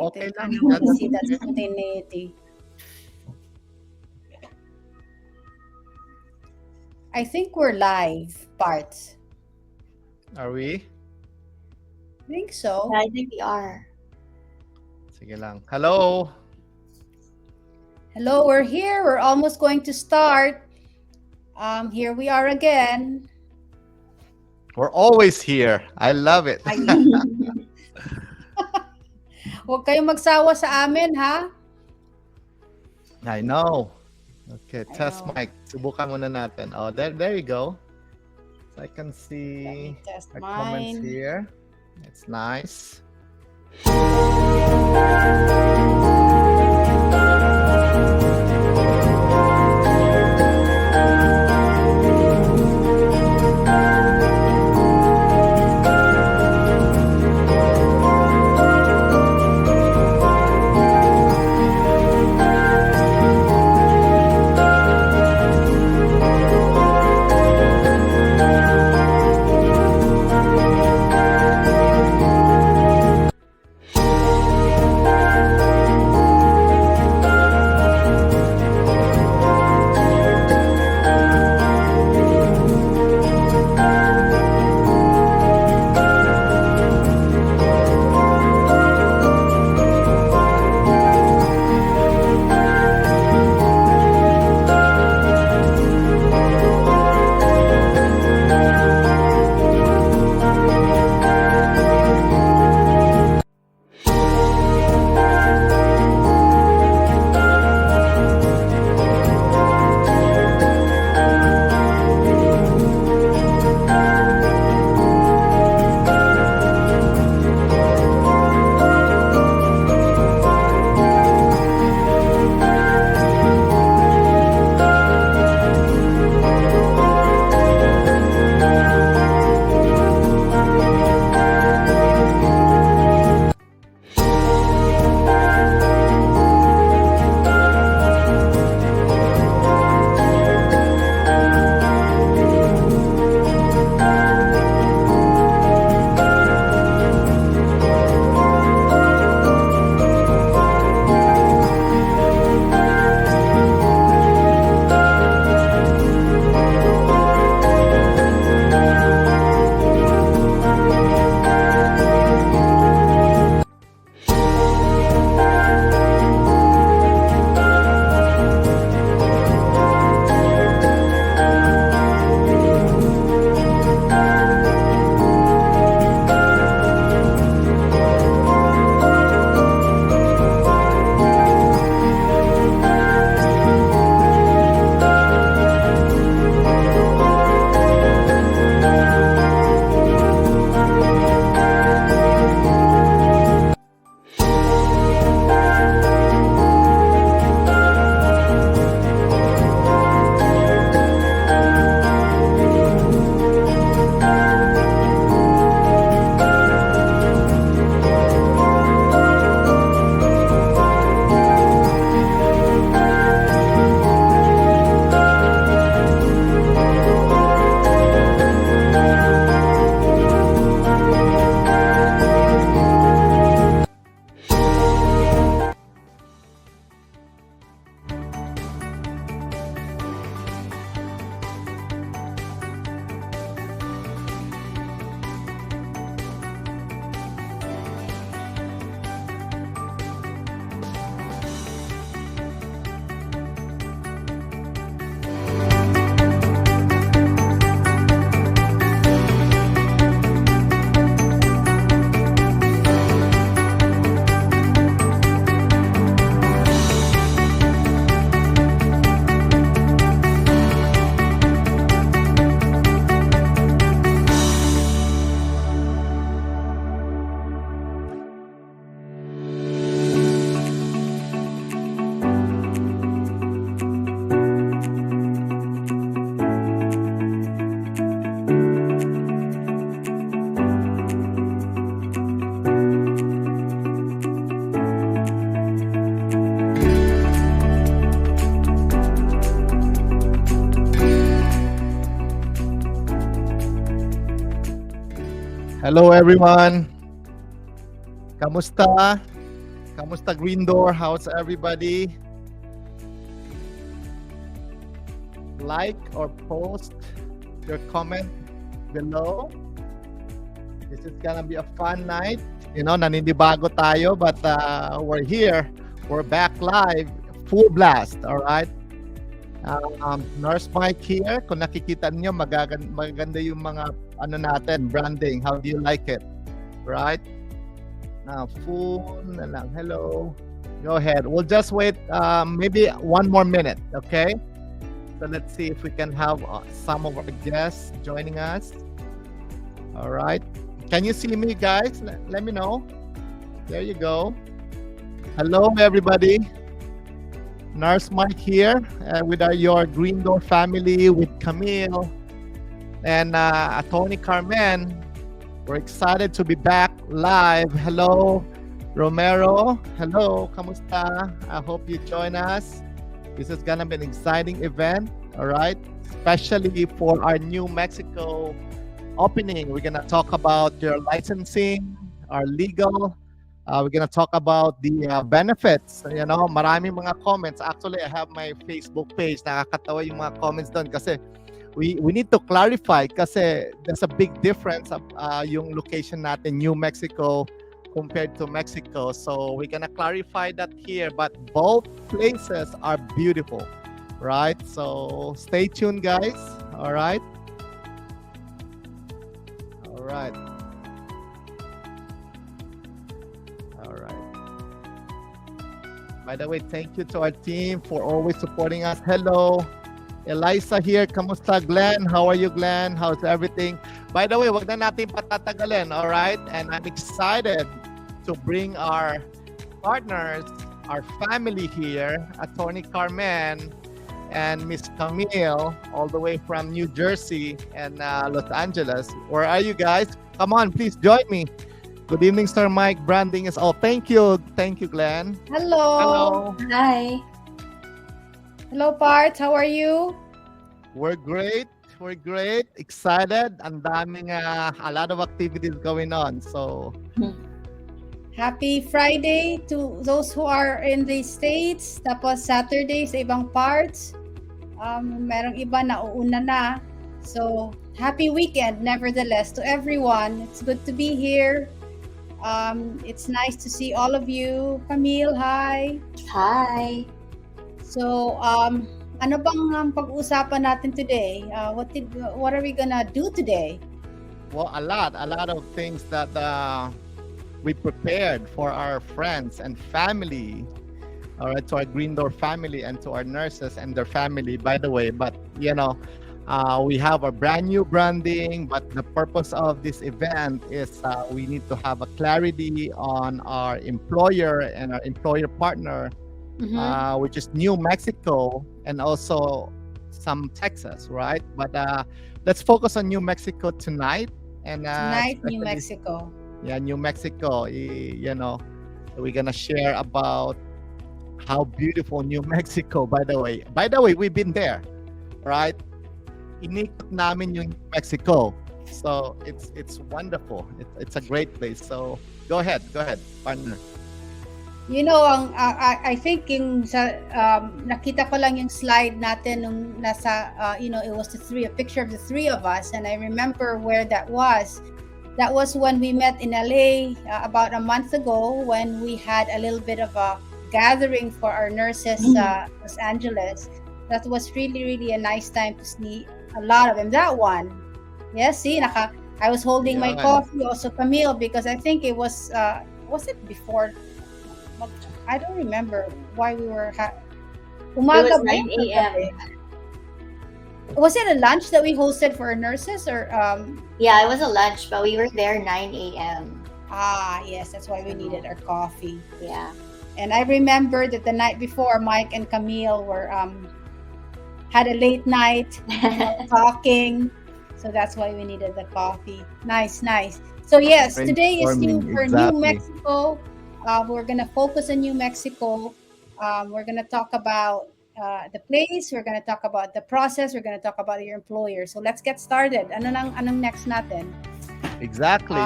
Okay lang. I want to see that spontaneity. I think we're live, Parts. Are we? I think so. Yeah, I think we are. Sige lang. Hello. Hello, we're here. We're almost going to start. Here we are again. We're always here. I love it. Huwag kayong magsawa sa amin, ha? I know. Okay, I test know. mic. Subukan muna natin. Oh, there you go. So I can see Test the comments mine. here. It's nice. Hello everyone. Kamusta? Kamusta Greendoor? How's everybody? Like or post your comment below. This is gonna be a fun night. Naninibago tayo, but we're here. We're back live, full blast. All right. Nurse Mike here. Kung nakikita niyo, maganda yung mga natin, branding. How do you like it? Right? Full na lang. Hello. Go ahead. We'll just wait maybe one more minute, okay? So let's see if we can have some of our guests joining us. All right. Can you see me, guys? Let me know. There you go. Hello, everybody. Nurse Mike here with your Greendoor family, with Camille and Tony Carmen. We're excited to be back live. Hello, Romero. Hello, kamusta? I hope you join us. This is gonna be an exciting event, all right? Especially for our New Mexico opening. We're gonna talk about your licensing, our legal. We're gonna talk about the benefits. Maraming mga comments. Actually, I have my Facebook page. Nakakatawa yung mga comments doon kasi we need to clarify kasi there's a big difference yung location natin, New Mexico compared to Mexico. So we're gonna clarify that here. But both places are beautiful, right? So stay tuned, guys. All right. All right. By the way, thank you to our team for always supporting us. Hello, Eliza here. Kamusta, Glenn? How are you, Glenn? How's everything? By the way, wag na natin patatagalin, all right? And I'm excited to bring our partners, our family here, Attorney Carmen and Miss Camille, all the way from New Jersey and Los Angeles. Where are you guys? Come on, please join me. Good evening, Sir Mike. Branding is all. Thank you, Glenn. Hello. Hi. Hello, Parts. How are you? We're great. Excited. Ang daming a lot of activities going on. So happy Friday to those who are in the States. Tapos Saturday sa ibang parts. Merong iba na uuna na. So happy weekend nevertheless to everyone. It's good to be here. It's nice to see all of you. Camille, hi. Hi. So, ano bang pag-usapan natin today? What are we gonna do today? Well, a lot of things that we prepared for our friends and family. All right, to our Greendoor family and to our nurses and their family, by the way. But we have a brand new branding, but the purpose of this event is we need to have a clarity on our employer and our employer partner, which is New Mexico and also some Texas, right? But let's focus on New Mexico tonight. And Tonight, New Mexico. Yeah, New Mexico. We're gonna share about how beautiful New Mexico. By the way, we've been there, right? Inikot namin yung New Mexico. So it's wonderful. It's a great place. So go ahead, partner. I think yung sa nakita ko lang yung slide natin nung nasa it was a picture of the three of us, and I remember where that was. That was when we met in LA about a month ago, when we had a little bit of a gathering for our nurses Los Angeles. That was really a nice time to see a lot of them. That one, yes. See, I was holding my coffee, also Camille, because I think it was it before? I don't remember why we were. Umaga, it was 9 a.m. Was it a lunch that we hosted for our nurses, or? Yeah, it was a lunch, but we were there 9 a.m. Ah, yes, that's why we needed our coffee. Yeah. And I remember that the night before, Mike and Camille were had a late night talking, so that's why we needed the coffee. Nice. So yes, today is for New Mexico. We're gonna focus on New Mexico. We're gonna talk about the place. We're gonna talk about the process. We're gonna talk about your employer. So let's get started. Anong next natin? Exactly.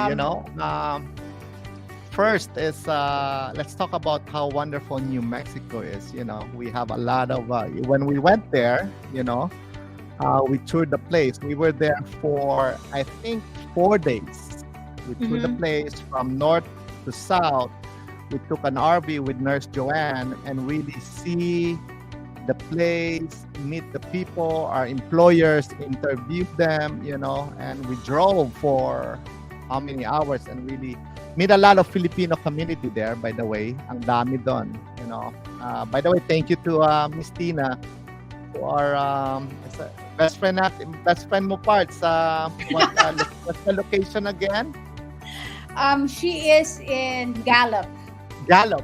first is let's talk about how wonderful New Mexico is. You know, we have a lot of when we went there, you know, we toured the place. We were there for I think 4 days. We toured the Mm-hmm. place from north to south. We took an RV with Nurse Joanne and really see the place, meet the people, our employers, interview them, you know, and we drove for how many hours and really meet a lot of Filipino community there, by the way. Ang dami doon, you know. By the way, thank you to Miss Tina, who are best friend natin, best friend mo parts. What's the location again? She is in Gallup. Gallup,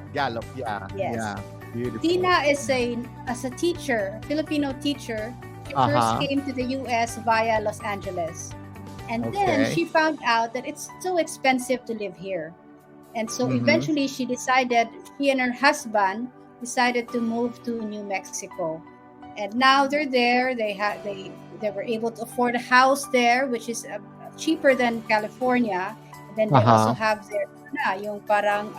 yeah. Yes. Yeah, beautiful. Tina is as a teacher, Filipino teacher. She first came to the US via Los Angeles. And then Okay. she found out that it's so expensive to live here. And so Mhm. eventually she and her husband decided to move to New Mexico. And now they're there. They were able to afford a house there, which is cheaper than California. And then they also have their yung parang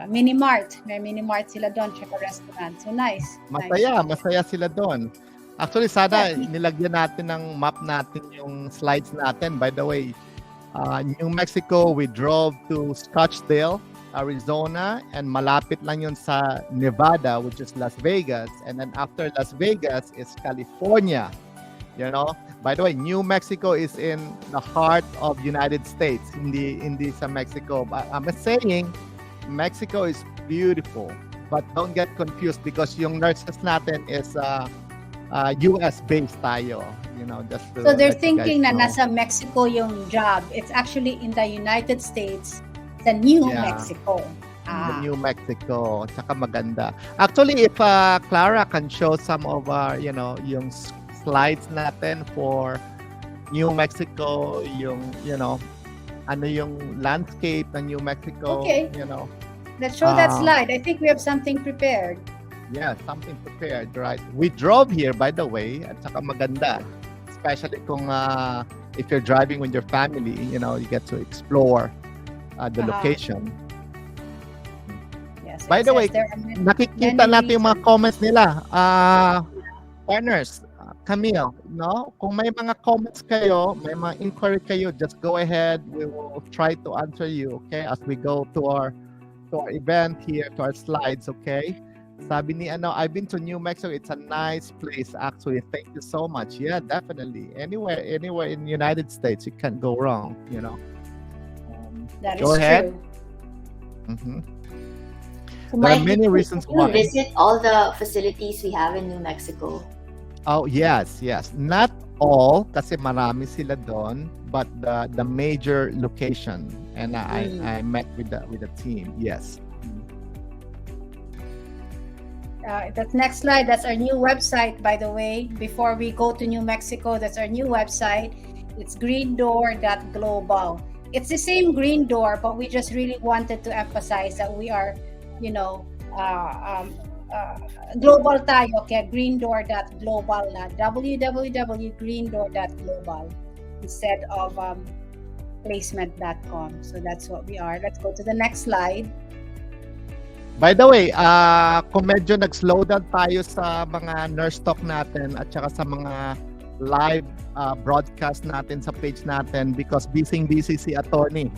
mini mart. May mini mart sila doon, tsaka restaurant. So nice. Masaya sila doon. Actually, sana Yeah. nilagyan natin ng map natin yung slides natin. By the way, New Mexico, we drove to Scottsdale, Arizona, and malapit lang yun sa Nevada, which is Las Vegas. And then after Las Vegas is California. You know? By the way, New Mexico is in the heart of United States, hindi sa Mexico. But I'm saying, Mexico is beautiful. But don't get confused because yung nurses natin is US based tayo, you know, just to So they're let you guys thinking na know. nasa Mexico yung job. It's actually in the United States, the New Yeah. Mexico. The New Mexico, tsaka maganda. Actually, if Clara can show some of our, you know, yung slides natin for New Mexico, yung, you know, ano yung landscape ng New Mexico, Okay. you know. Let's show that slide. I think we have something prepared. Yeah, something prepared, right? We drove here, by the way, at saka maganda. Especially kung if you're driving with your family, you know, you get to explore the location. Yes. By it the says way, there are many nakikita natin yung mga reasons. comments nila. Partners, Camille, no? Kung may mga comments kayo, may mga inquiry kayo, just go ahead. We will try to answer you, okay? As we go to our event here, to our slides, okay? Sabi ni I've been to New Mexico. It's a nice place, actually. Thank you so much. Yeah, definitely. Anywhere in the United States, you can't go wrong, you know. That is Go ahead. true. Mhm. So There are Mike, many you reasons why. visit all the facilities we have in New Mexico. Oh, yes. Not all, kasi marami sila doon, but the major location. And I met with the team. Yes. That next slide, that's our new website, by the way. Before we go to New Mexico, that's our new website. It's greendoor.global. It's the same Greendoor, but we just really wanted to emphasize that we are, you know, global tayo, kaya greendoor.global na, www.greendoor.global instead of placement.com. So that's what we are. Let's go to the next slide. By the way, kung medyo nag-slow down tayo sa mga nurse talk natin at saka sa mga live broadcast natin sa page natin because busy si attorney.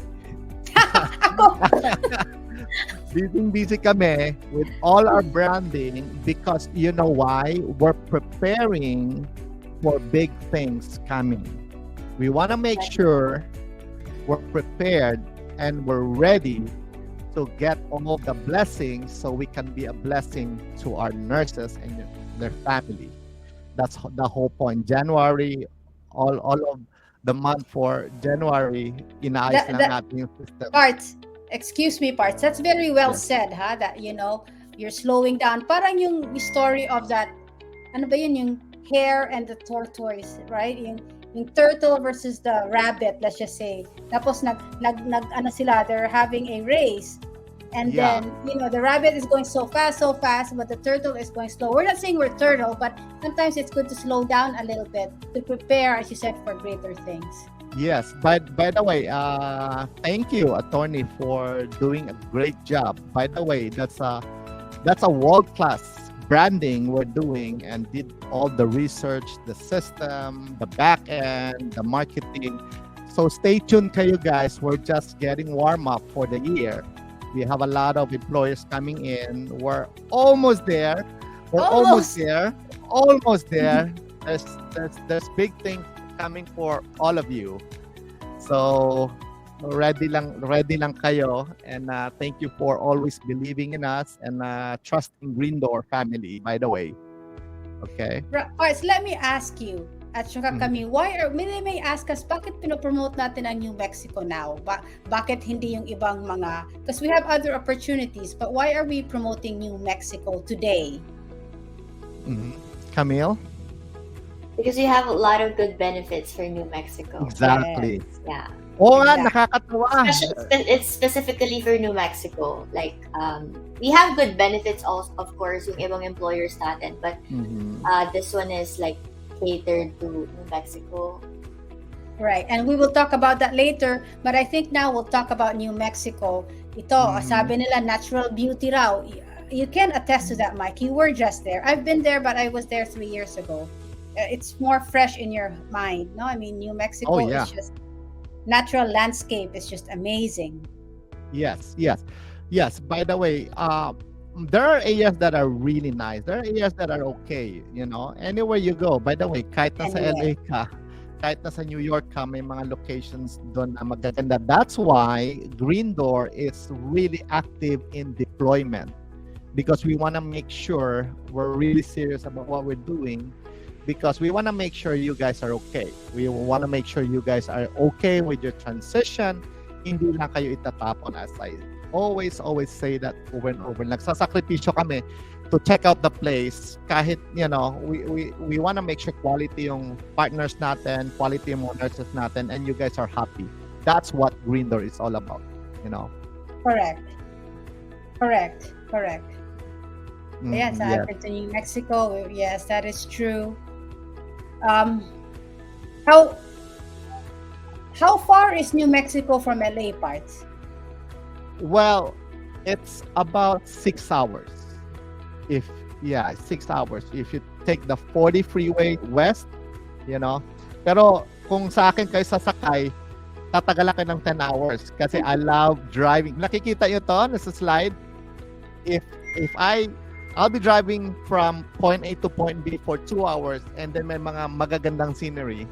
Busy kami with all our branding because you know why? We're preparing for big things coming. We want to make sure we're prepared and we're ready to get all the blessings so we can be a blessing to our nurses and their family. That's the whole point. January, all of the month for January, inaayos lang natin yung system. Parts, excuse me, Parts. That's very well Yes. said, ha? That, you know, you're slowing down. Parang yung story of that, ano ba yun, yung hare and the tortoise, right? Yung turtle versus the rabbit, let's just say. Tapos ano sila, they're having a race. And Yeah. then, you know, the rabbit is going so fast, but the turtle is going slow. We're not saying we're turtle, but sometimes it's good to slow down a little bit to prepare, as you said, for greater things. Yes. By the way, thank you, attorney, for doing a great job. By the way, that's a world class branding we're doing, and did all the research, the system, the back end, the marketing. So stay tuned, kayo guys. We're just getting warm up for the year. We have a lot of employers coming in. We're almost there. We're almost Almost. there. Almost there. There's big things coming for all of you. So ready lang kayo, and thank you for always believing in us and trusting Greendoor family, by the way. Okay? Parts, let me ask you, at saka Mhm. kami, may ask us, bakit pinopromote natin ang New Mexico now? Bakit hindi yung ibang mga, because we have other opportunities, but why are we promoting New Mexico today? Camille? Because we have a lot of good benefits for New Mexico. Exactly. Yeah. Oo nga, Exactly. nakakatawa. It's specifically for New Mexico. Like, we have good benefits also, of course, yung ibang employers natin. But Mhm. this one is like catered to New Mexico. Right, and we will talk about that later, but I think now we'll talk about New Mexico. Ito, sabi nila, natural beauty raw. You can attest to that, Mike. You were just there. I've been there, but I was there 3 years ago. It's more fresh in your mind, no? I mean, New Mexico yeah. is just natural landscape is just amazing. Yes. By the way, there are areas that are really nice. There are areas that are okay, anywhere you go. By the way, kahit nasa LA ka, kahit nasa New York ka, may mga locations doon na magaganda. That's why Greendoor is really active in deployment, because we want to make sure we're really serious about what we're doing, because we want to make sure you guys are okay. We want to make sure you guys are okay with your transition. Hindi lang kayo itatapon, as I always say that over and over. Nagsasakripisyo kami to check out the place. Kahit, we want to make sure quality yung partners natin, quality yung mga nurses natin, and you guys are happy. That's what Greendoor is all about, Correct. Yes, yeah. I've been to New Mexico. Yes, that is true. How far is New Mexico from LA, Parts? Well, it's about 6 hours. 6 hours. If you take the 40 freeway west, Pero kung sa akin kayo sasakay, tatagalan kayo ng 10 hours kasi I love driving. Nakikita nyo to, nasa slide. I'll be driving from point A to point B for 2 hours, and then may mga magagandang scenery.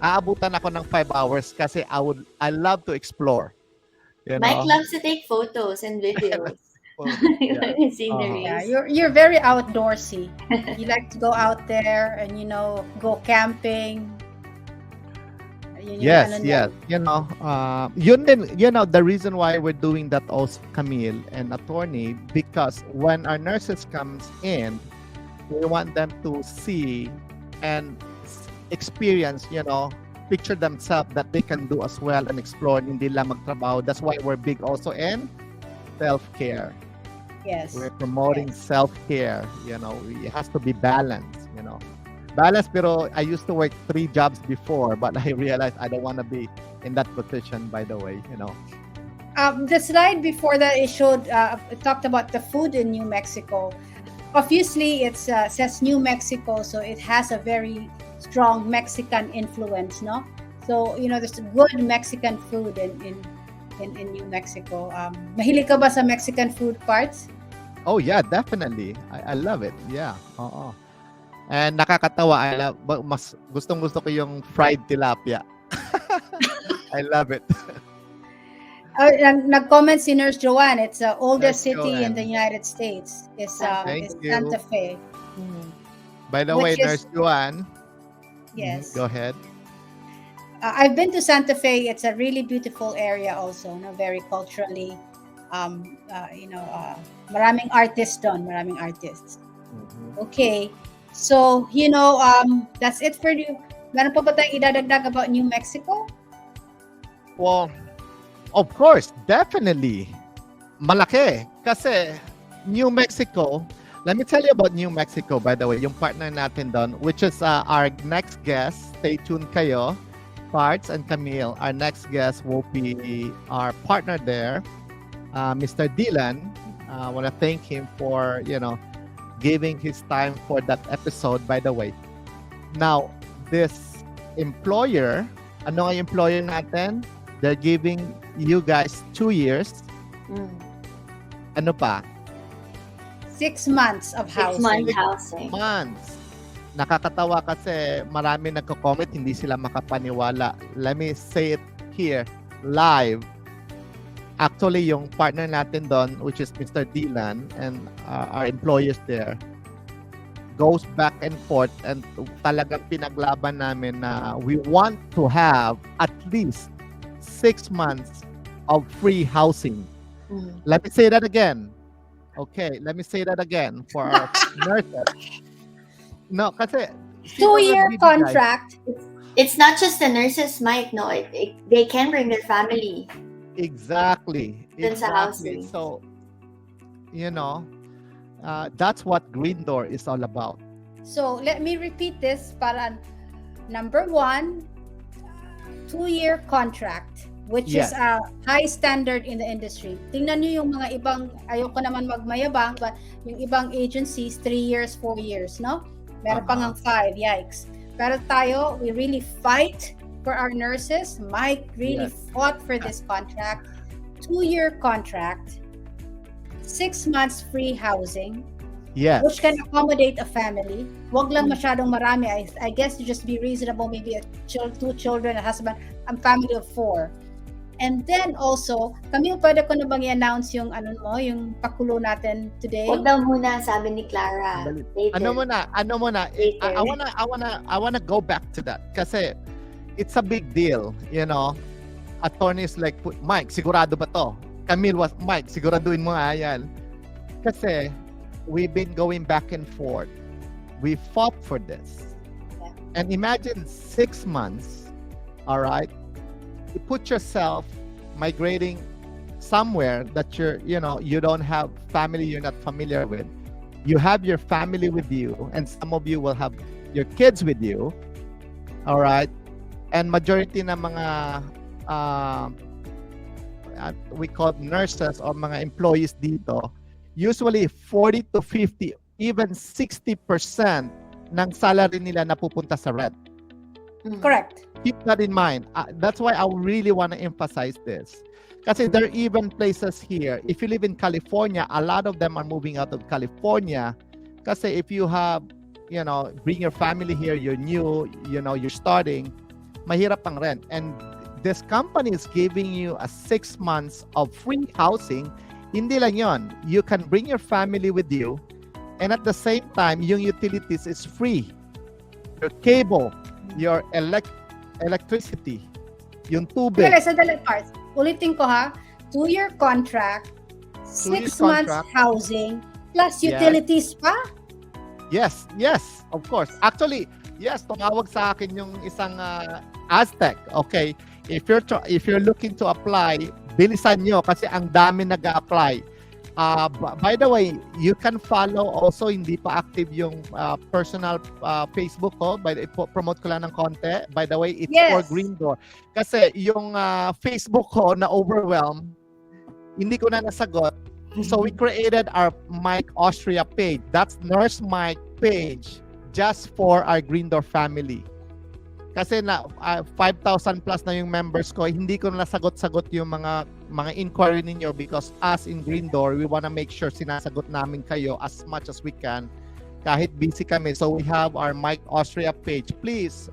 Aabutan ako ng 5 hours kasi I love to explore. Mike loves to take photos and videos. Sceneries. Yeah, you're very outdoorsy. You like to go out there and go camping. Yes. Yun din, the reason why we're doing that also, Camille and attorney, because when our nurses comes in, we want them to see and experience, picture themselves that they can do as well and explore, hindi lang magtrabaho. That's why we're big also in self-care. Yes. We're promoting self-care. It has to be balanced, Balance, pero I used to work 3 jobs before, but I realized I don't want to be in that position, by the way, The slide before that, it talked about the food in New Mexico. Obviously, it says New Mexico, so it has a very strong Mexican influence, no? So, there's good Mexican food in New Mexico. Mahilig ka ba sa Mexican food, Parts? Oh yeah, definitely. I love it. Yeah. And nakakatawa, mas gustong-gusto ko yung fried tilapia. I love it. Nag-comment si Nurse Joanne, it's the oldest Nurse city in Joanne. the United States. It's Thank you. Santa Fe. By the way, Which is- Nurse Joanne. Yes. Go ahead. I've been to Santa Fe. It's a really beautiful area also, very culturally. Maraming artists doon, maraming artists. Okay. So, that's it for you. Meron pa ba tayong idadagdag about New Mexico? Well, of course, definitely. Malaki. Kasi New Mexico, let me tell you about New Mexico, by the way, yung partner natin doon, which is our next guest. Stay tuned kayo. Parts and Camille, our next guest will be our partner there, Mr. Dylan. I want to thank him for, giving his time for that episode, by the way. Now, this employer, ano ang employer natin? They're giving you guys 2 years. Ano pa? 6 months of 6 housing. months housing. Months. Nakakatawa kasi marami nagko-comment, hindi sila makapaniwala. Let me say it here, live. Actually, yung partner natin doon, which is Mr. Dylan and our employers there, goes back and forth and talagang pinaglaban namin na we want to have at least 6 months of free housing. Let me say that again. Okay, let me say that again for our nurses. No, kasi 2-year contract. It's not just the nurses, Mike. No, they can bring their family. Exactly. Dun sa housing. So, that's what Greendoor is all about. So let me repeat this para number 1, 2-year contract, which is a high standard in the industry. Tingnan nyo yung mga ibang, ayoko naman magmayabang, but yung ibang agencies, 3 years, 4 years, no? Meron pang 5, yikes. Pero tayo, we really fight for our nurses. Mike really fought for this contract. 2-year contract, 6 months free housing, which can accommodate a family. Wag lang masyadong marami. I guess to just be reasonable, maybe 2 children, a husband, a family of 4. And then also, kami pwede ko na bang i-announce yung yung pakulo natin today? Huwag daw muna, sabi ni Clara. Later. Ano muna? I wanna go back to that kasi it's a big deal, Attorneys like, Mike, sigurado ba to? Camille was, Mike, siguraduhin mo nga yan. Kasi we've been going back and forth. We fought for this. And imagine 6 months, all right? You put yourself migrating somewhere that you don't have family you're not familiar with. You have your family with you, and some of you will have your kids with you. All right? And majority ng mga we call nurses or mga employees dito, usually 40 to 50, even 60% ng salary nila napupunta sa rent. Correct. Keep that in mind. That's why I really want to emphasize this. Kasi there are even places here. If you live in California, a lot of them are moving out of California. Kasi if you have, bring your family here, you're new, you're starting, mahirap ang rent. And this company is giving you a 6 months of free housing. Hindi lang yon. You can bring your family with you, and at the same time, yung utilities is free. Your cable, your electricity, yung tubig. Sadali parts. Ulitin ko ha. 2-year contract, 6 months housing, plus utilities pa? Yes, of course. Actually, yes, tumawag sa akin yung isang Aztec. Okay, if you're looking to apply, bilisan nyo kasi ang dami nag-a-apply. By the way, you can follow also, hindi pa active yung personal Facebook ko. Promote ko lang ng konti. By the way, it's for Greendoor. Kasi yung Facebook ko na overwhelmed, hindi ko na nasagot. So we created our Mike Austria page. That's Nurse Mike page just for our Greendoor family. Kasi na 5,000 plus na yung members ko, hindi ko na nasagot-sagot yung mga inquiry ninyo because us in Greendoor, we want to make sure sinasagot namin kayo as much as we can kahit busy kami. So we have our Mike Austria page. Please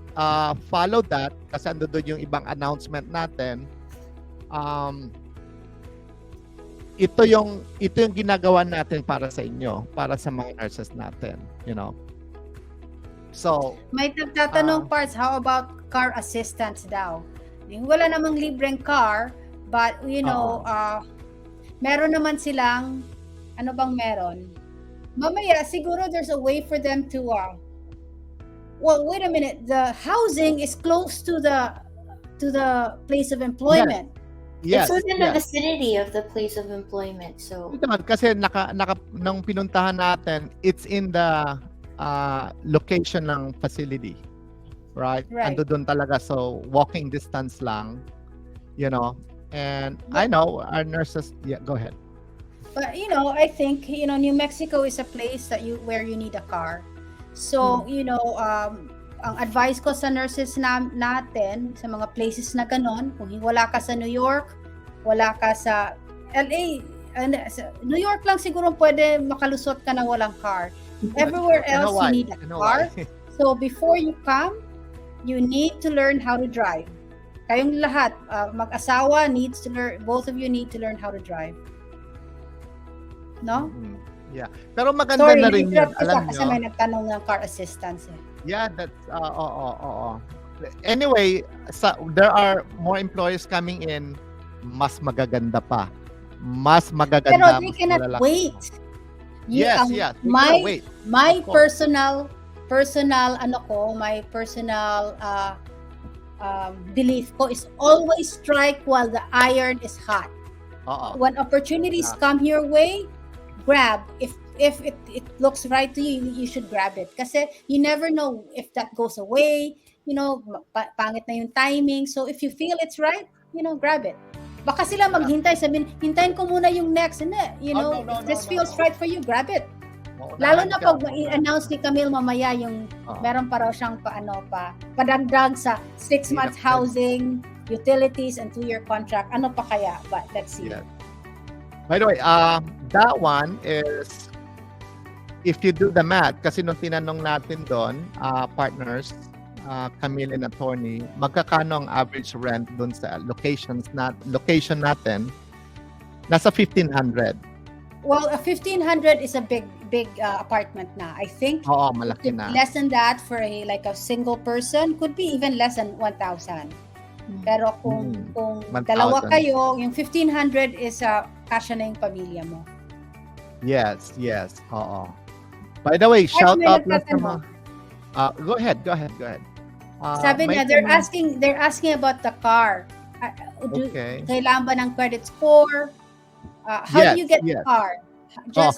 follow that kasi ando doon yung ibang announcement natin. Ito yung ginagawa natin para sa inyo, para sa mga nurses natin, So, may nagtatanong parts, how about car assistance daw? Wala namang libreng car, but meron naman silang, ano bang meron? Mamaya, siguro there's a way for them to, well, wait a minute, the housing is close to the place of employment. Yes. It's within the vicinity of the place of employment. So, kasi nung pinuntahan natin, it's in the location ng facility. right? Right. Ando doon talaga, so walking distance lang, and I know our nurses. Yeah, go ahead. But I think New Mexico is a place that where you need a car. So ang advice ko sa nurses natin sa mga places na ganon, kung wala ka sa New York, wala ka sa LA, sa New York lang siguro pwede makalusot ka na walang car. Everywhere else you need a car. So before you come, you need to learn how to drive. Kayong lahat, mag-asawa needs to learn, both of you need to learn how to drive. No? Yeah. Pero maganda Sorry, na rin yun. Alam kasi nyo. may nagtanong ng car assistance. Yeah, that's, oo. Anyway, there are more employees coming in, mas magaganda pa. Mas magaganda. Pero they mas cannot malalaki. wait. Yes. My Of course. personal belief ko is always strike while the iron is hot. When opportunities come your way, grab. If it looks right to you, you should grab it. Kasi you never know if that goes away, pangit na yung timing. So if you feel it's right, grab it. Baka sila maghintay, sabihin, hintayin ko muna yung next. Hindi, if this feels right for you, grab it. Lalo na pag i-announce ni Camille mamaya yung meron pa raw siyang padagdag sa 6 months housing, utilities, and 2-year contract. Ano pa kaya? But let's see. Yeah. By the way, that one is, if you do the math, kasi nung tinanong natin doon, partners, Camille and attorney, magkakano ang average rent doon sa location natin? Nasa 1,500. Well, a 1,500 is a big apartment na. I think Oo, malaki na. less than that for a single person, could be even less than 1,000. Pero kung 1,000. dalawa kayo, yung 1,500 is kasya na yung pamilya mo. Yes. Oo. By the way, shout out na sa nagtatanong. go ahead. Sabi niya, they're asking about the car. Okay. Kailangan ba ng credit score? How do you get a car?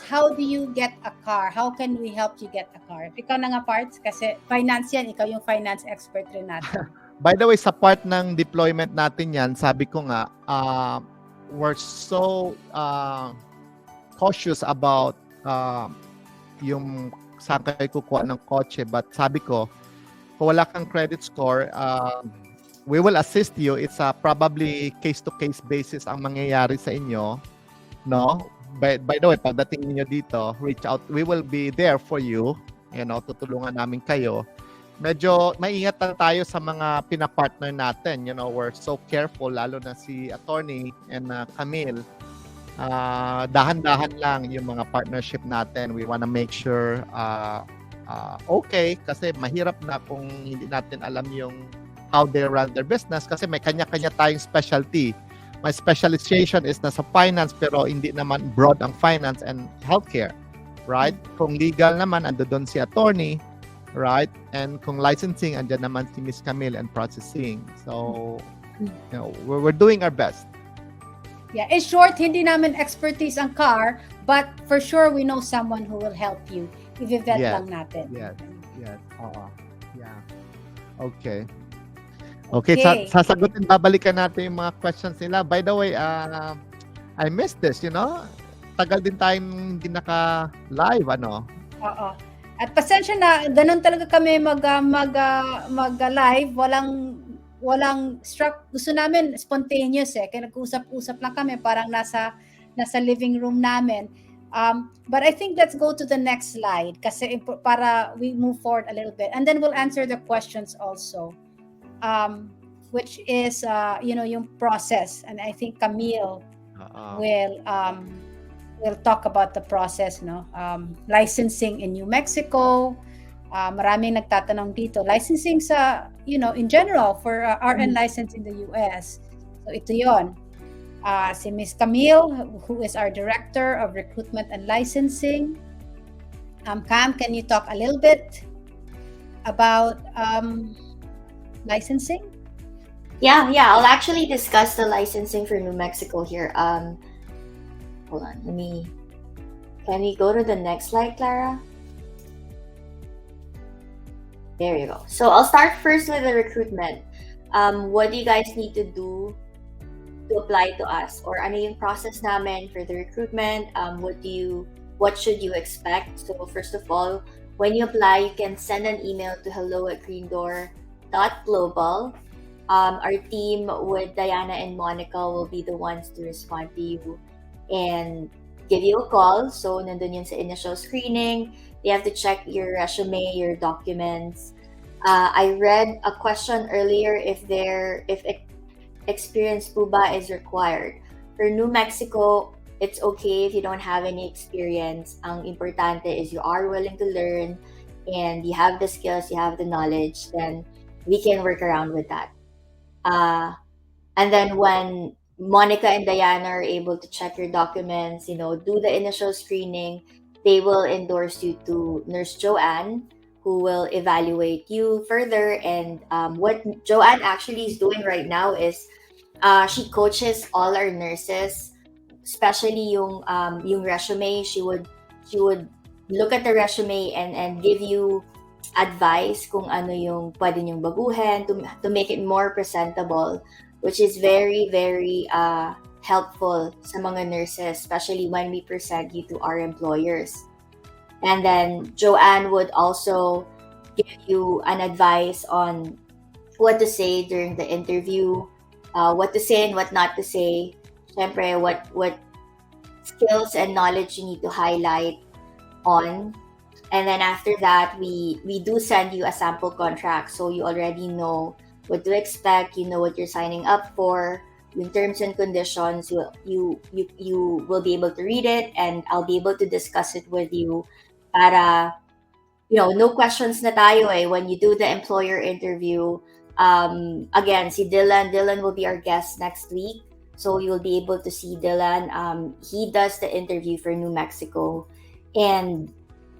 How do you get a car? How can we help you get a car? Ikaw na nga, Parts, kasi finance yan. Ikaw yung finance expert rin natin. By the way, sa part ng deployment natin yan, sabi ko nga, we're so cautious about yung saan kayo kukuha ng kotse. But sabi ko, kung wala kang credit score, we will assist you. It's probably case-to-case basis ang mangyayari sa inyo. No? By the way, pagdating niyo dito, reach out. We will be there for you. Tutulungan namin kayo. Medyo maingat tayo sa mga pinapartner natin. We're so careful, lalo na si attorney and Camille. Dahan-dahan lang yung mga partnership natin. We wanna make sure okay, kasi mahirap na kung hindi natin alam yung how they run their business, kasi may kanya-kanya tayong specialty. My specialization is nasa finance, pero hindi naman broad ang finance and healthcare, right? Kung legal naman, ando doon si attorney, right? And kung licensing, andyan naman si Miss Camille and processing. So, we're doing our best. Yeah, in short, hindi namin expertise ang car, but for sure we know someone who will help you. I-vet lang natin. Yes. Oo. Yeah. Okay, sasagutin, babalikan natin yung mga questions nila. By the way, I missed this, Tagal din tayong hindi naka-live, Oo. At pasensya na, ganun talaga kami mag-live, walang struck. Gusto namin spontaneous kaya nag-usap-usap lang kami, parang nasa living room namin. But I think let's go to the next slide kasi para we move forward a little bit, and then we'll answer the questions also, which is yung process, and I think Camille will talk about the process, licensing in New Mexico. Maraming nagtatanong dito, licensing sa in general for RN license in the US. So ito yon. Si Ms. Camille, who is our Director of Recruitment and Licensing. Cam, can you talk a little bit about licensing? Yeah. I'll actually discuss the licensing for New Mexico here. Hold on. Can we go to the next slide, Clara? There you go. So I'll start first with the recruitment. What do you guys need to do to apply to us? Or ano yung process namin for the recruitment? What should you expect? So first of all, when you apply, you can send an email to hello@greendoor.global. Our team with Diana and Monica will be the ones to respond to you and give you a call. So nandun yun sa initial screening. They have to check your resume, your documents. I read a question earlier if experience po ba is required. For New Mexico, it's okay if you don't have any experience. Ang importante is you are willing to learn and you have the skills, you have the knowledge, then we can work around with that. And then when Monica and Diana are able to check your documents, do the initial screening, they will endorse you to Nurse Joanne, who will evaluate you further. And what Joanne actually is doing right now is she coaches all our nurses, especially yung resume. She would look at the resume and give you advice kung ano yung pwede nyong baguhin to make it more presentable, which is very, very helpful sa mga nurses, especially when we present you to our employers. And then Joanne would also give you an advice on what to say during the interview, what to say and what not to say. Siyempre, what skills and knowledge you need to highlight on. And then after that, we do send you a sample contract, so you already know what to expect. You know what you're signing up for. In terms and conditions, you will be able to read it, and I'll be able to discuss it with you. Para no questions na tayo when you do the employer interview. Again, si Dylan will be our guest next week, so you'll be able to see Dylan. He does the interview for New Mexico, and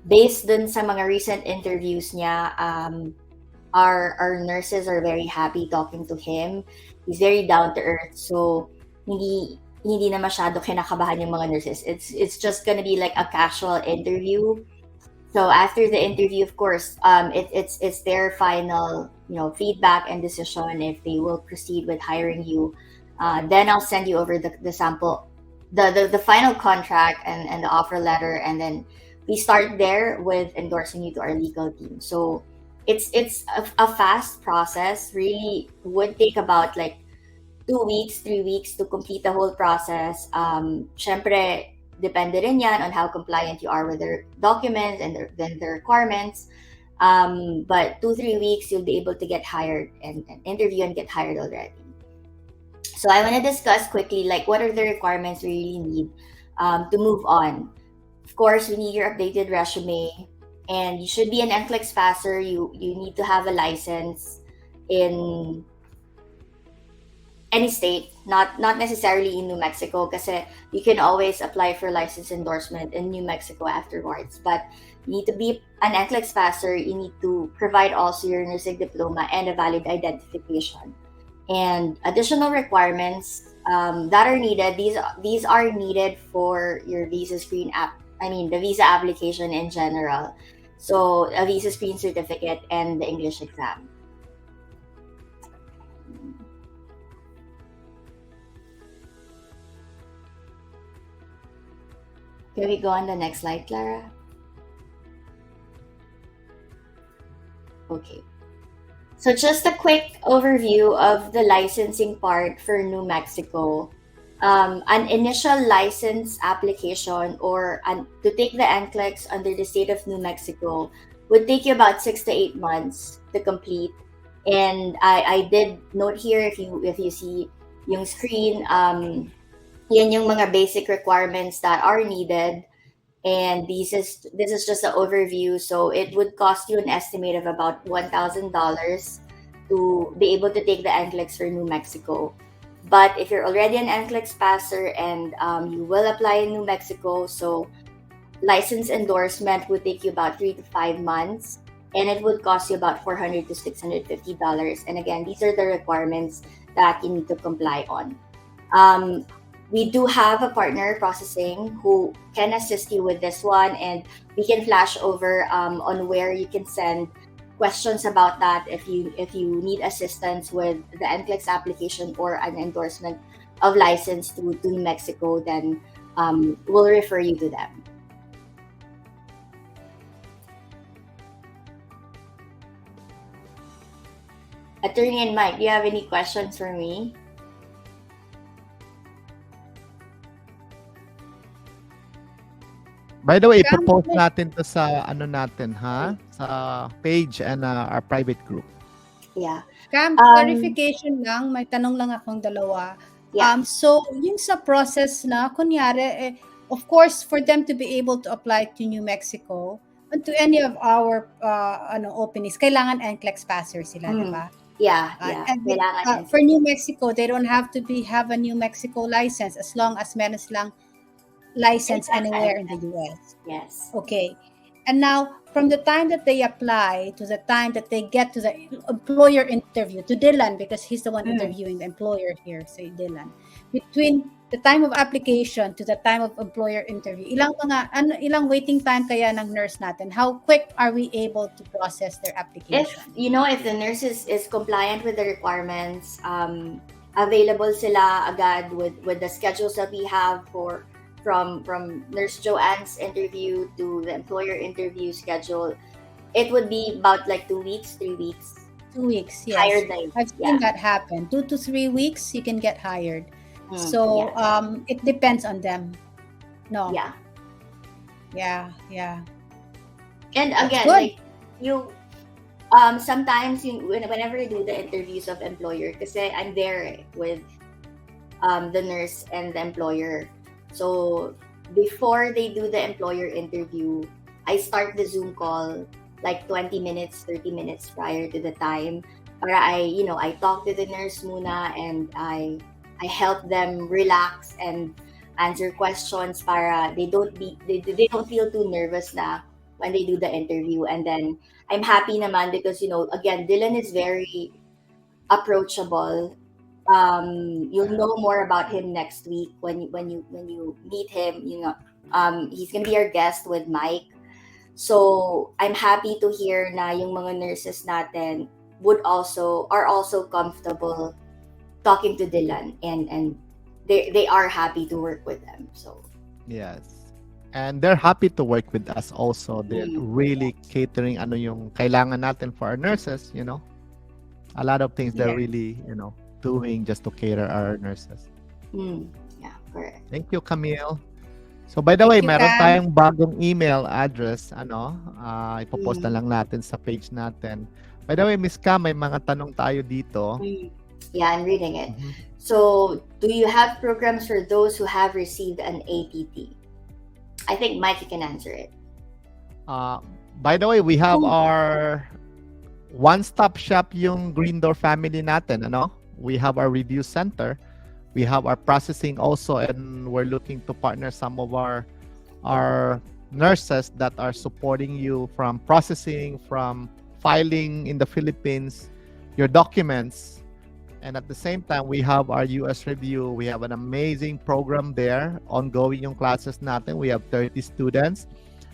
based dun sa mga recent interviews niya, our nurses are very happy talking to him. He's very down to earth, so hindi na masyado kinakabahan yung mga nurses. It's just gonna be like a casual interview. So after the interview, of course, it's their final feedback and decision if they will proceed with hiring you. Then I'll send you over the sample, the final contract and the offer letter, and then we start there with endorsing you to our legal team. So it's a fast process. Really would take about like 2 weeks, 3 weeks to complete the whole process. Syempre, depende rin yan on how compliant you are with their documents and their requirements. But 2-3 weeks, you'll be able to get hired and interview and get hired already. So I want to discuss quickly like what are the requirements we really need to move on. Of course, we need your updated resume, and you should be an NCLEX passer. You need to have a license in any state, not necessarily in New Mexico, kasi you can always apply for license endorsement in New Mexico afterwards. But you need to be an NCLEX passer. You need to provide also your nursing diploma and a valid identification. And additional requirements that are needed. These are needed for your visa screen the visa application in general. So a visa screen certificate and the English exam. Can we go on the next slide, Clara? Okay. So just a quick overview of the licensing part for New Mexico. An initial license application to take the NCLEX under the state of New Mexico would take you about 6 to 8 months to complete. And I did note here, if you see yung screen, yan yung mga basic requirements that are needed. And this is just an overview. So it would cost you an estimate of about $1,000 to be able to take the NCLEX for New Mexico. But if you're already an NCLEX passer and you will apply in New Mexico, so license endorsement would take you about 3 to 5 months, and it would cost you about $400 to $650. And again, these are the requirements that you need to comply on. We do have a partner processing who can assist you with this one, and we can flash over on where you can send questions about that, if you need assistance with the NCLEX application or an endorsement of license to New Mexico, then we'll refer you to them. Attorney and Mike, do you have any questions for me? By the way, ipopost natin to sa ano natin, ha? Sa page and our private group. Yeah. Cam, clarification lang, may tanong lang akong dalawa. Yeah. So, yung sa process na, kunyari, of course, for them to be able to apply to New Mexico, and to any of our openings, kailangan NCLEX passer sila, di ba? Yeah. And for New Mexico, they don't have to have a New Mexico license as long as meron silang license anywhere in the US. Yes. Okay. And now, from the time that they apply to the time that they get to the employer interview, to Dylan, because he's the one interviewing the employer here, say Dylan, between the time of application to the time of employer interview, ilang waiting time kaya ng nurse natin? How quick are we able to process their application? If the nurse is compliant with the requirements, available sila agad with the schedules that we have from Nurse Joanne's interview to the employer interview schedule, it would be about like 2 weeks, 3 weeks. 2 weeks, yes. Hired I've seen that happen. 2 to 3 weeks, you can get hired. So it depends on them. No. Yeah. Yeah. And again, like you, sometimes whenever you do the interviews of employer, kasi I'm there with the nurse and the employer. So before they do the employer interview, I start the Zoom call like 20 minutes, 30 minutes prior to the time. Para I talk to the nurse muna, and I help them relax and answer questions para they don't feel too nervous na when they do the interview. And then I'm happy naman because again, Dylan is very approachable. You'll know more about him next week when you meet him. He's gonna be our guest with Mike. So I'm happy to hear na yung mga nurses natin are also comfortable talking to Dylan, and they are happy to work with them. So yes, and they're happy to work with us also. They're really catering yung kailangan natin for our nurses. A lot of things they're really doing just to cater our nurses. Yeah, correct. Thank you, Camille. So by the way, meron tayong bagong email address. Ipopost na lang natin sa page natin. By the way, Miss Cam, may mga tanong tayo dito. Yeah, I'm reading it. So, do you have programs for those who have received an ATT? I think Mike, you can answer it. By the way, we have our one-stop shop yung Greendoor family natin, We have our review center. We have our processing also, and we're looking to partner some of our nurses that are supporting you from processing, from filing in the Philippines, your documents. And at the same time, we have our US review. We have an amazing program there. Ongoing yung classes natin. We have 30 students.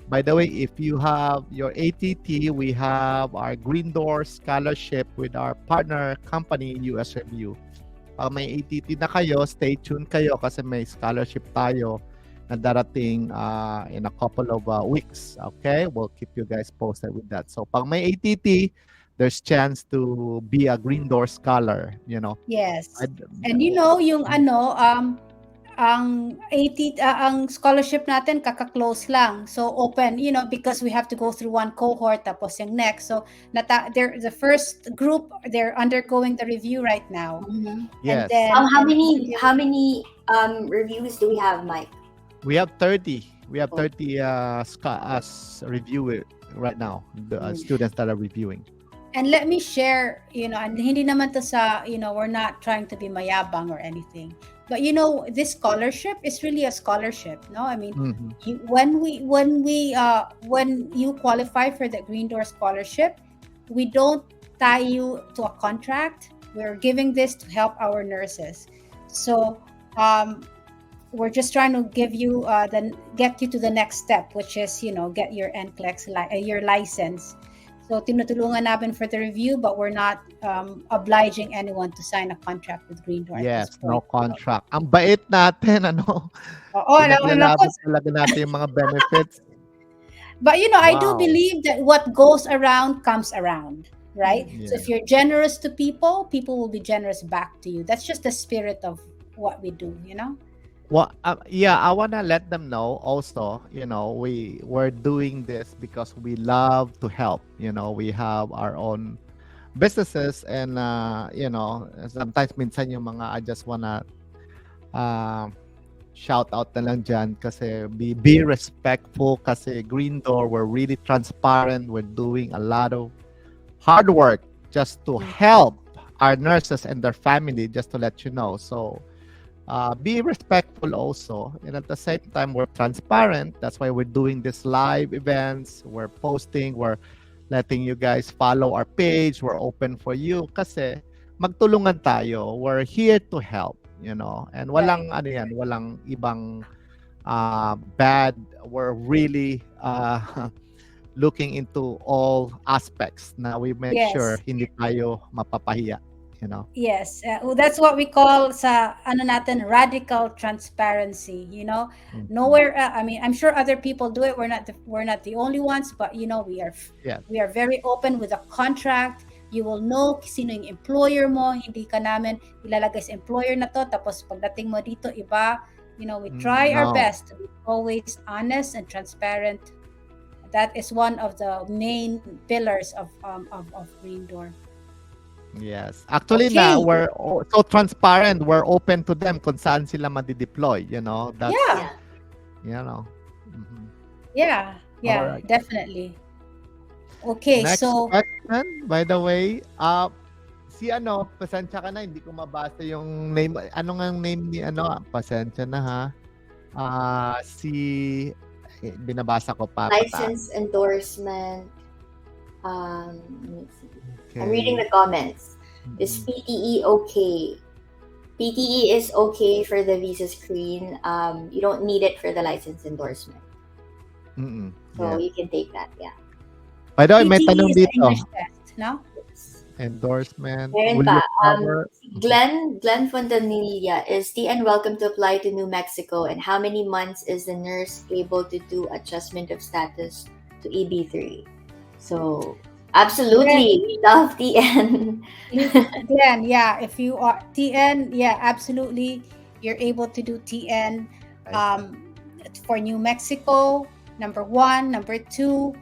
By the way, if you have your ATT, we have our Greendoor scholarship with our partner company, US Review. Pag may ATT na kayo, stay tuned kayo kasi may scholarship tayo na darating in a couple of weeks. Okay? We'll keep you guys posted with that. So pag may ATT, there's chance to be a Greendoor scholar, Yes. And yung ang ang scholarship natin kaka-close lang. So open, because we have to go through one cohort tapos yung next. So they're the first group, they're undergoing the review right now. Yes. And then, how many reviews do we have, Mike? We have 30. We have 30 review right now, the students that are reviewing. And let me share, and hindi naman to sa, we're not trying to be mayabang or anything. But this scholarship is really a scholarship, no? I mean, when you qualify for the Greendoor scholarship, we don't tie you to a contract. We're giving this to help our nurses. So we're just trying to give you get you to the next step, which is get your NCLEX your license. So tinutulungan namin for the review, but we're not obliging anyone to sign a contract with Greendoor at this Yes, no point. contract. Ang bait natin, ano? Oo, Pinaglalabot talaga natin yung mga benefits. but I do Wow. believe that what goes around comes around, right? Yeah. So if you're generous to people, people will be generous back to you. That's just the spirit of what we do, Well, yeah, I wanna let them know also. We're doing this because we love to help. We have our own businesses, and sometimes minsan yung mga I just wanna shout out na lang dyan kasi be respectful kasi Greendoor, we're really transparent. We're doing a lot of hard work just to help our nurses and their family, just to let you know. So be respectful also, and at the same time we're transparent. That's why we're doing this live events, we're posting, we're letting you guys follow our page, we're open for you kasi magtulungan tayo, we're here to help, and walang walang ibang bad. We're really looking into all aspects na we make sure hindi tayo mapapahiya. Yes, that's what we call sa natin radical transparency. Nowhere. I mean, I'm sure other people do it. We're not the only ones, but we are very open with a contract. You will know sino yung employer mo. Hindi ka namin ilalagay sa employer na to. Tapos pagdating mo dito iba. We try our best to be always honest and transparent. That is one of the main pillars of Greendoor. Yes. Actually na we're so transparent. We're open to them kung saan sila madi-deploy, That's, Mm-hmm. Yeah, right. Definitely. Okay, next so question, by the way, pasensya ka na, hindi ko mabasa yung name. Ano nga ang name ni pasensya na ha. Binabasa ko pa. License endorsement. Let me see. Okay. I'm reading the comments. Is PTE okay? PTE is okay for the visa screen. You don't need it for the license endorsement. So you can take that, yeah. By the way, may tanong dito. Test, no? Endorsement. Meron pa. Glenn Fontanilla, is TN welcome to apply to New Mexico, and how many months is the nurse able to do adjustment of status to EB3? So absolutely, we love TN. Glenn, yeah, if you are TN, yeah, absolutely, you're able to do TN for New Mexico. Number 1, number 2,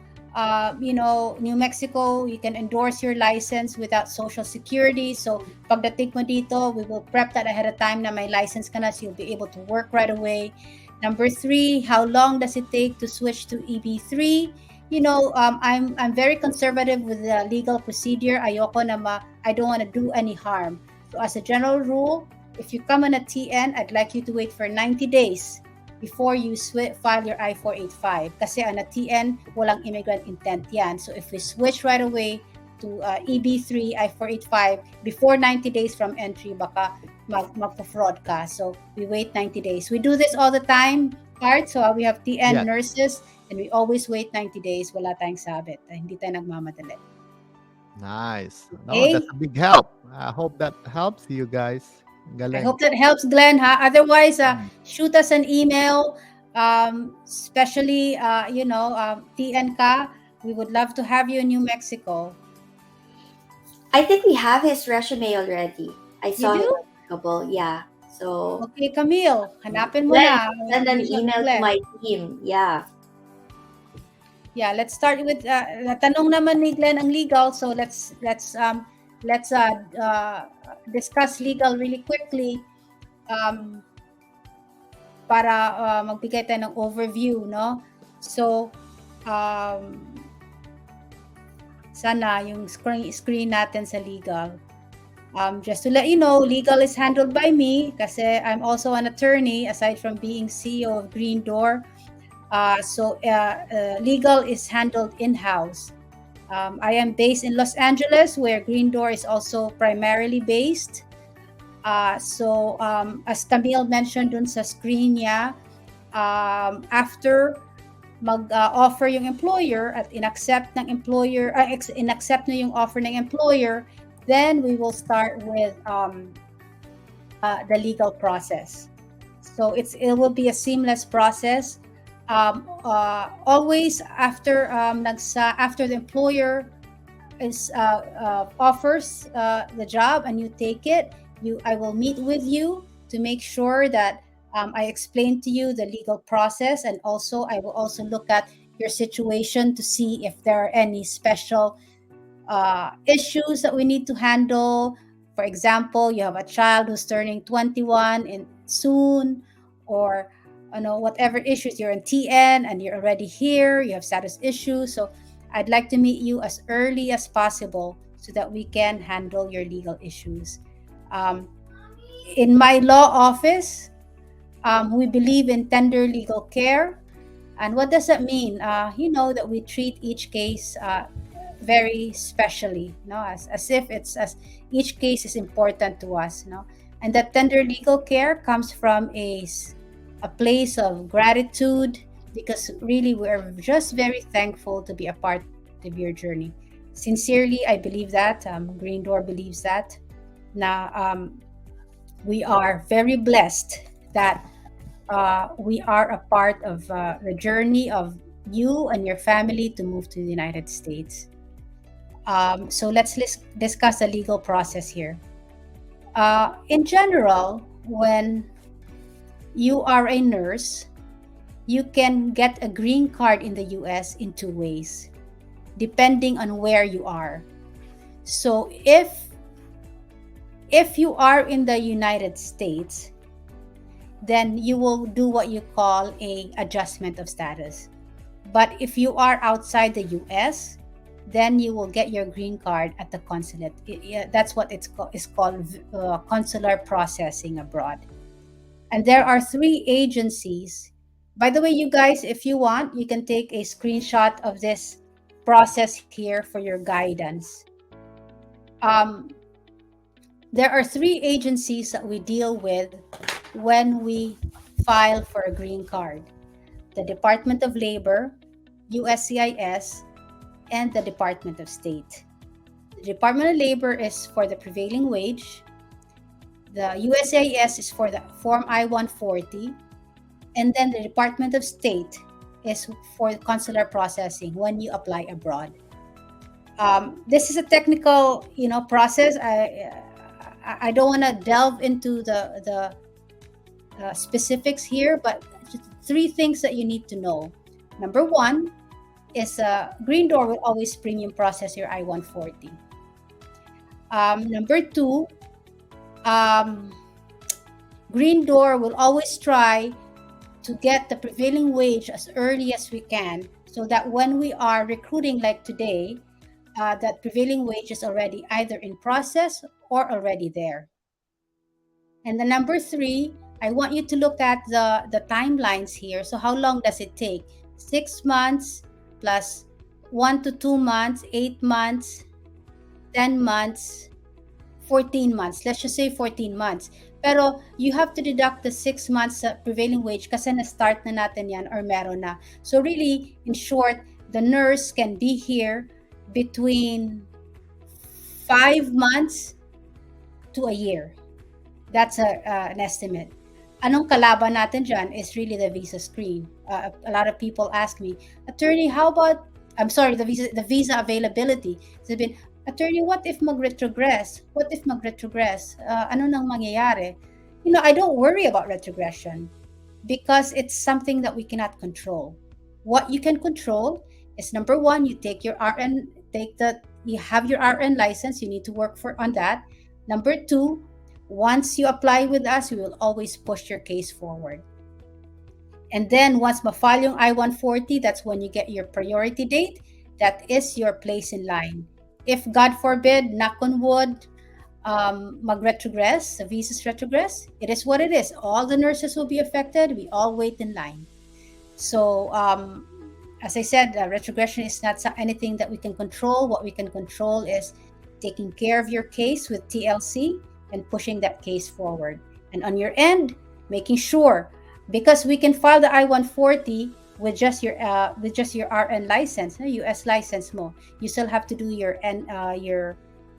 New Mexico, you can endorse your license without Social Security. So pagdating mo dito, we will prep that ahead of time na may license ka na, so you'll be able to work right away. Number 3, how long does it take to switch to EB3? I'm very conservative with the legal procedure. I don't want to do any harm. So as a general rule, if you come on a TN, I'd like you to wait for 90 days before you file your I-485. Kasi on a TN, walang immigrant intent yan. So if we switch right away to EB3, I-485, before 90 days from entry, baka magpa-fraud ka. So we wait 90 days. We do this all the time, Card. So we have TN nurses, and we always wait 90 days. Wala tayong sabit. Hindi tayo nagmamadali. Nice. No, that's a big help. I hope that helps you guys. Galing. I hope that helps, Glenn. Otherwise, shoot us an email. Especially, TN ka. We would love to have you in New Mexico. I think we have his resume already. I saw it a couple. Yeah. So okay, Camille, hanapin mo na. Send an email to my team. Yeah. Yeah, let's start with tanong naman ni Glenn ang legal. So let's discuss legal really quickly para magbigay tayo ng overview, no? So sana yung screen natin sa legal. Just to let you know, legal is handled by me kasi I'm also an attorney aside from being CEO of Greendoor. So legal is handled in-house. I am based in Los Angeles, where Greendoor is also primarily based. So as Camille mentioned dun sa screen niya, after mag-offer yung employer at inaccept ng employer, inaccept na yung offer ng employer, then we will start with the legal process. So it will be a seamless process. Always after after the employer offers the job and you take it, I will meet with you to make sure that I explain to you the legal process, and also I will also look at your situation to see if there are any special issues that we need to handle. For example, you have a child who's turning 21 in soon, or whatever issues, you're in TN and you're already here, you have status issues. So I'd like to meet you as early as possible so that we can handle your legal issues. In my law office, we believe in tender legal care. And what does that mean? That we treat each case very specially, as if as each case is important to us, and that tender legal care comes from a place of gratitude, because really we're just very thankful to be a part of your journey. Sincerely, I believe that. Greendoor believes that. Now, we are very blessed that we are a part of the journey of you and your family to move to the United States. So let's discuss the legal process here. In general, when you are a nurse, you can get a green card in the US in two ways, depending on where you are. So if you are in the United States, then you will do what you call a adjustment of status. But if you are outside the US, then you will get your green card at the consulate. That's what it's called consular processing abroad. And there are 3 agencies. By the way, you guys, if you want, you can take a screenshot of this process here for your guidance. There are 3 agencies that we deal with when we file for a green card: the Department of Labor, USCIS, and the Department of State. The Department of Labor is for the prevailing wage. The USCIS is for the Form I-140. And then the Department of State is for consular processing when you apply abroad. This is a technical, process. I don't want to delve into the specifics here, but just 3 things that you need to know. Number 1 is Greendoor will always premium process your I-140. Number 2, Greendoor will always try to get the prevailing wage as early as we can, so that when we are recruiting like today, that prevailing wage is already either in process or already there. And the number 3, I want you to look at the timelines here. So how long does it take? 6 months plus 1 to 2 months, 8 months, 10 months, 14 months. Let's just say 14 months. Pero you have to deduct the 6 months prevailing wage kasi na-start na natin yan or meron na. So really, in short, the nurse can be here between 5 months to a year. That's an estimate. Anong kalaban natin dyan is really the visa screen. A lot of people ask me, attorney, how about, the visa availability. Sabihin, attorney, what if mag-retrogress? What if mag-retrogress? Ano nang mangyayari? I don't worry about retrogression because it's something that we cannot control. What you can control is, number 1, you take your RN, you have your RN license, you need to work on that. Number 2, once you apply with us, we will always push your case forward. And then once ma-file yung I-140, that's when you get your priority date. That is your place in line. If, God forbid, knock on wood, mag-retrogress, the visas retrogress, it is what it is. All the nurses will be affected. We all wait in line. So, as I said, retrogression is not anything that we can control. What we can control is taking care of your case with TLC and pushing that case forward. And on your end, making sure, because we can file the I-140 with just your RN license, US license mo, you still have to do your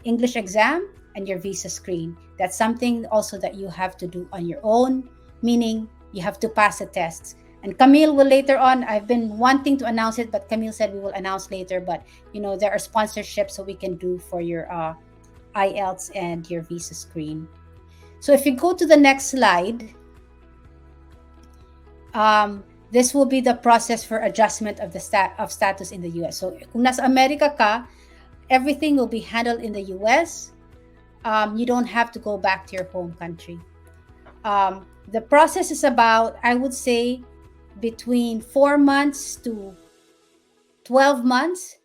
English exam and your visa screen. That's something also that you have to do on your own, meaning you have to pass the tests. And Camille will later on, I've been wanting to announce it, but Camille said we will announce later. But there are sponsorships so we can do for your IELTS and your visa screen. So if you go to the next slide, this will be the process for adjustment of the status in the US. So kung nasa Amerika ka, everything will be handled in the US. You don't have to go back to your home country. The process is about, I would say, between 4 months to 12 months.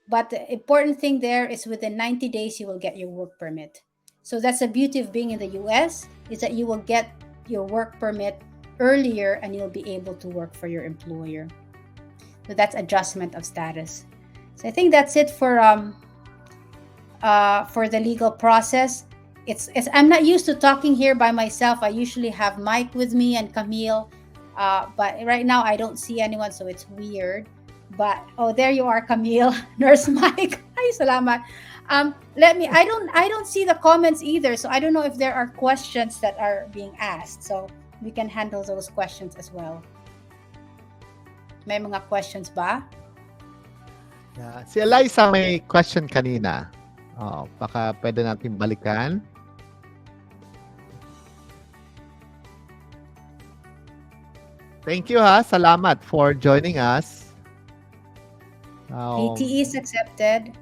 But the important thing there is within 90 days, you will get your work permit. So that's the beauty of being in the US, is that you will get your work permit earlier and you'll be able to work for your employer. So that's adjustment of status. So I think that's it for the legal process. It's I'm not used to talking here by myself. I usually have Mike with me and Camille, but right now I don't see anyone, so it's weird. But there you are, Camille, Nurse Mike. Ay, salamat. I don't see the comments either, so I don't know if there are questions that are being asked. So we can handle those questions as well. May mga questions ba? Yeah. Si Eliza may question kanina. Baka pwede natin balikan. Thank you salamat for joining us. PTE is accepted.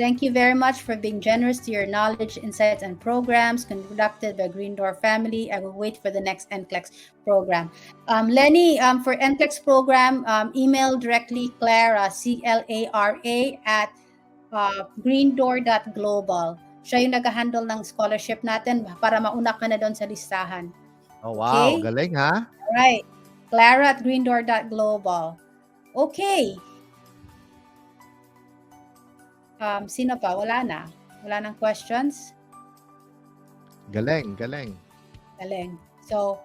Thank you very much for being generous to your knowledge, insights, and programs conducted by Greendoor family. I will wait for the next NCLEX program. Lenny, for NCLEX program, email directly Clara, CLARA at greendoor.global. Siya yung nag-handle ng scholarship natin para mauna ka na doon sa listahan. Oh, wow. Okay? Galing, ha? Alright. Clara at greendoor.global. Okay. Sino pa? Wala na. Wala nang questions? Galing. Galing. So,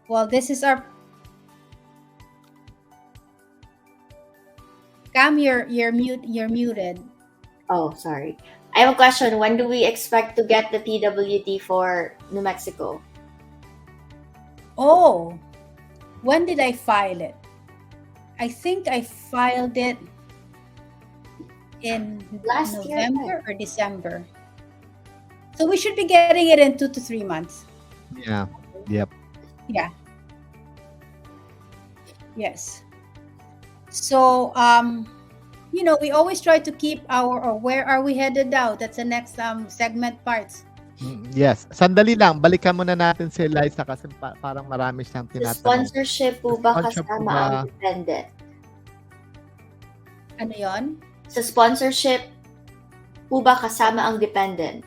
well, this is our... Cam, you're muted. Oh, sorry. I have a question. When do we expect to get the PWD for New Mexico? Oh, when did I file it? I think I filed it in Last November or December. So we should be getting it in 2 to 3 months. Yeah. Yep. Yeah. Yes. So, we always try to keep or where are we headed now? That's the next segment parts. Yes. Sandali lang. Balikan muna natin si Eliza kasi parang marami siyang The tinatanong. sponsorship po ba Sponsorship po kasama ba- ang dependent? Ano yon? Sa sponsorship po ba kasama ang dependent?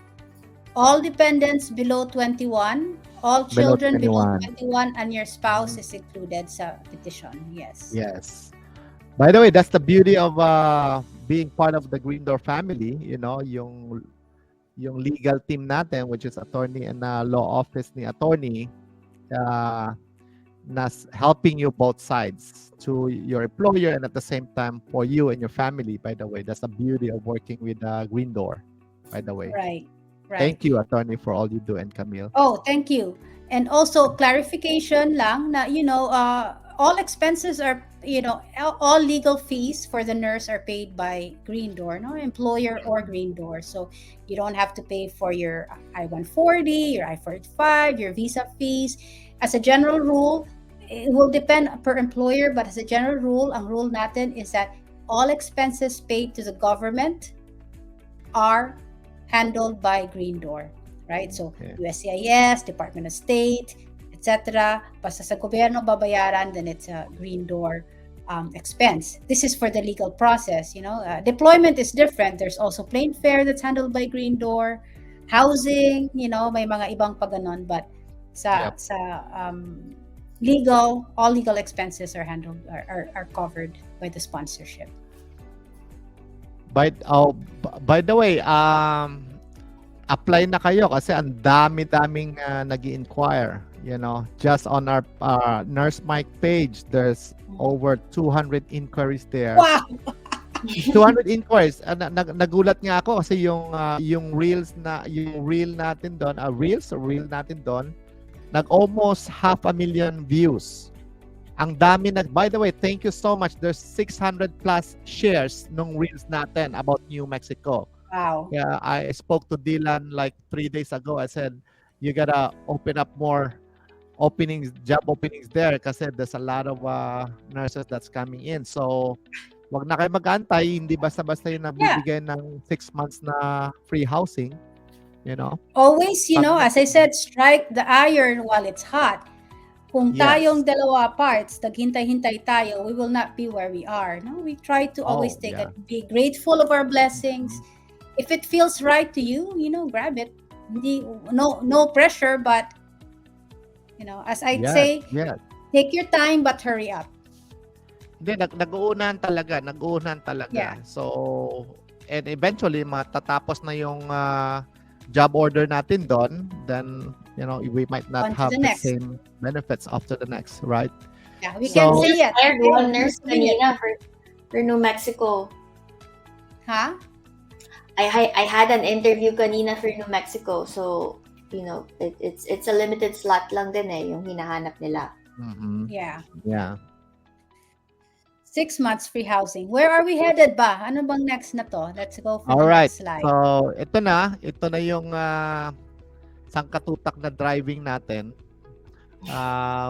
All dependents below 21, all children below 21. 21, and your spouse is included sa petition. Yes. Yes. By the way, that's the beauty of being part of the Greendoor family. Yung legal team natin, which is attorney and law office ni attorney, nas helping you both sides to your employer and at the same time for you and your family. By the way, that's the beauty of working with Greendoor. By the way, Right. Thank you, attorney, for all you do, and Camille. Oh, thank you. And also clarification lang na all expenses are all legal fees for the nurse are paid by Greendoor, no employer or Greendoor. So you don't have to pay for your I-140, your I-45, your visa fees. As a general rule, it will depend per employer, but as a general rule, ang rule natin is that all expenses paid to the government are handled by Greendoor, right? So Okay. USCIS, Department of State, etc. Basta sa gobyerno babayaran, then it's a Greendoor expense. This is for the legal process. Deployment is different. There's also plane fare that's handled by Greendoor, housing. May mga ibang paganon, but sa all legal expenses are handled are covered by the sponsorship. By the way, apply na kayo kasi ang dami-daming nag-i-inquire. You know, just on our Nurse Mike page, there's over 200 inquiries there. Wow! 200 inquiries. Nagulat nga ako kasi yung reel natin doon, reel natin doon, nag-almost 500,000 views. Ang dami by the way, thank you so much. There's 600 plus shares nung reels natin about New Mexico. Wow. Yeah, I spoke to Dylan like 3 days ago. I said, you gotta open up more job openings there kasi there's a lot of nurses that's coming in. So, wag na kayo mag-antay. Hindi basta-basta yung nabibigay ng 6 months na free housing. You know? Always, as I said, strike the iron while it's hot. Kung tayong dalawa parts, naghintay-hintay tayo, we will not be where we are. No, we try to always be grateful of our blessings. If it feels right to you, grab it. No pressure, but as I say, take your time but hurry up. Hindi, nag-uunahan talaga. Yeah. So, and eventually matatapos na yung job order natin doon, then we might not have the same benefits after the next, right? Yeah, we can see it. I hired one nurse kanina for New Mexico. Huh? I had an interview kanina for New Mexico, so it's a limited slot lang din yung hinahanap nila. Mm-hmm. Yeah. 6 months free housing. Where are we headed ba? Ano bang next na to? Let's go for the next slide. So, ito na yung sangkatutak na driving natin.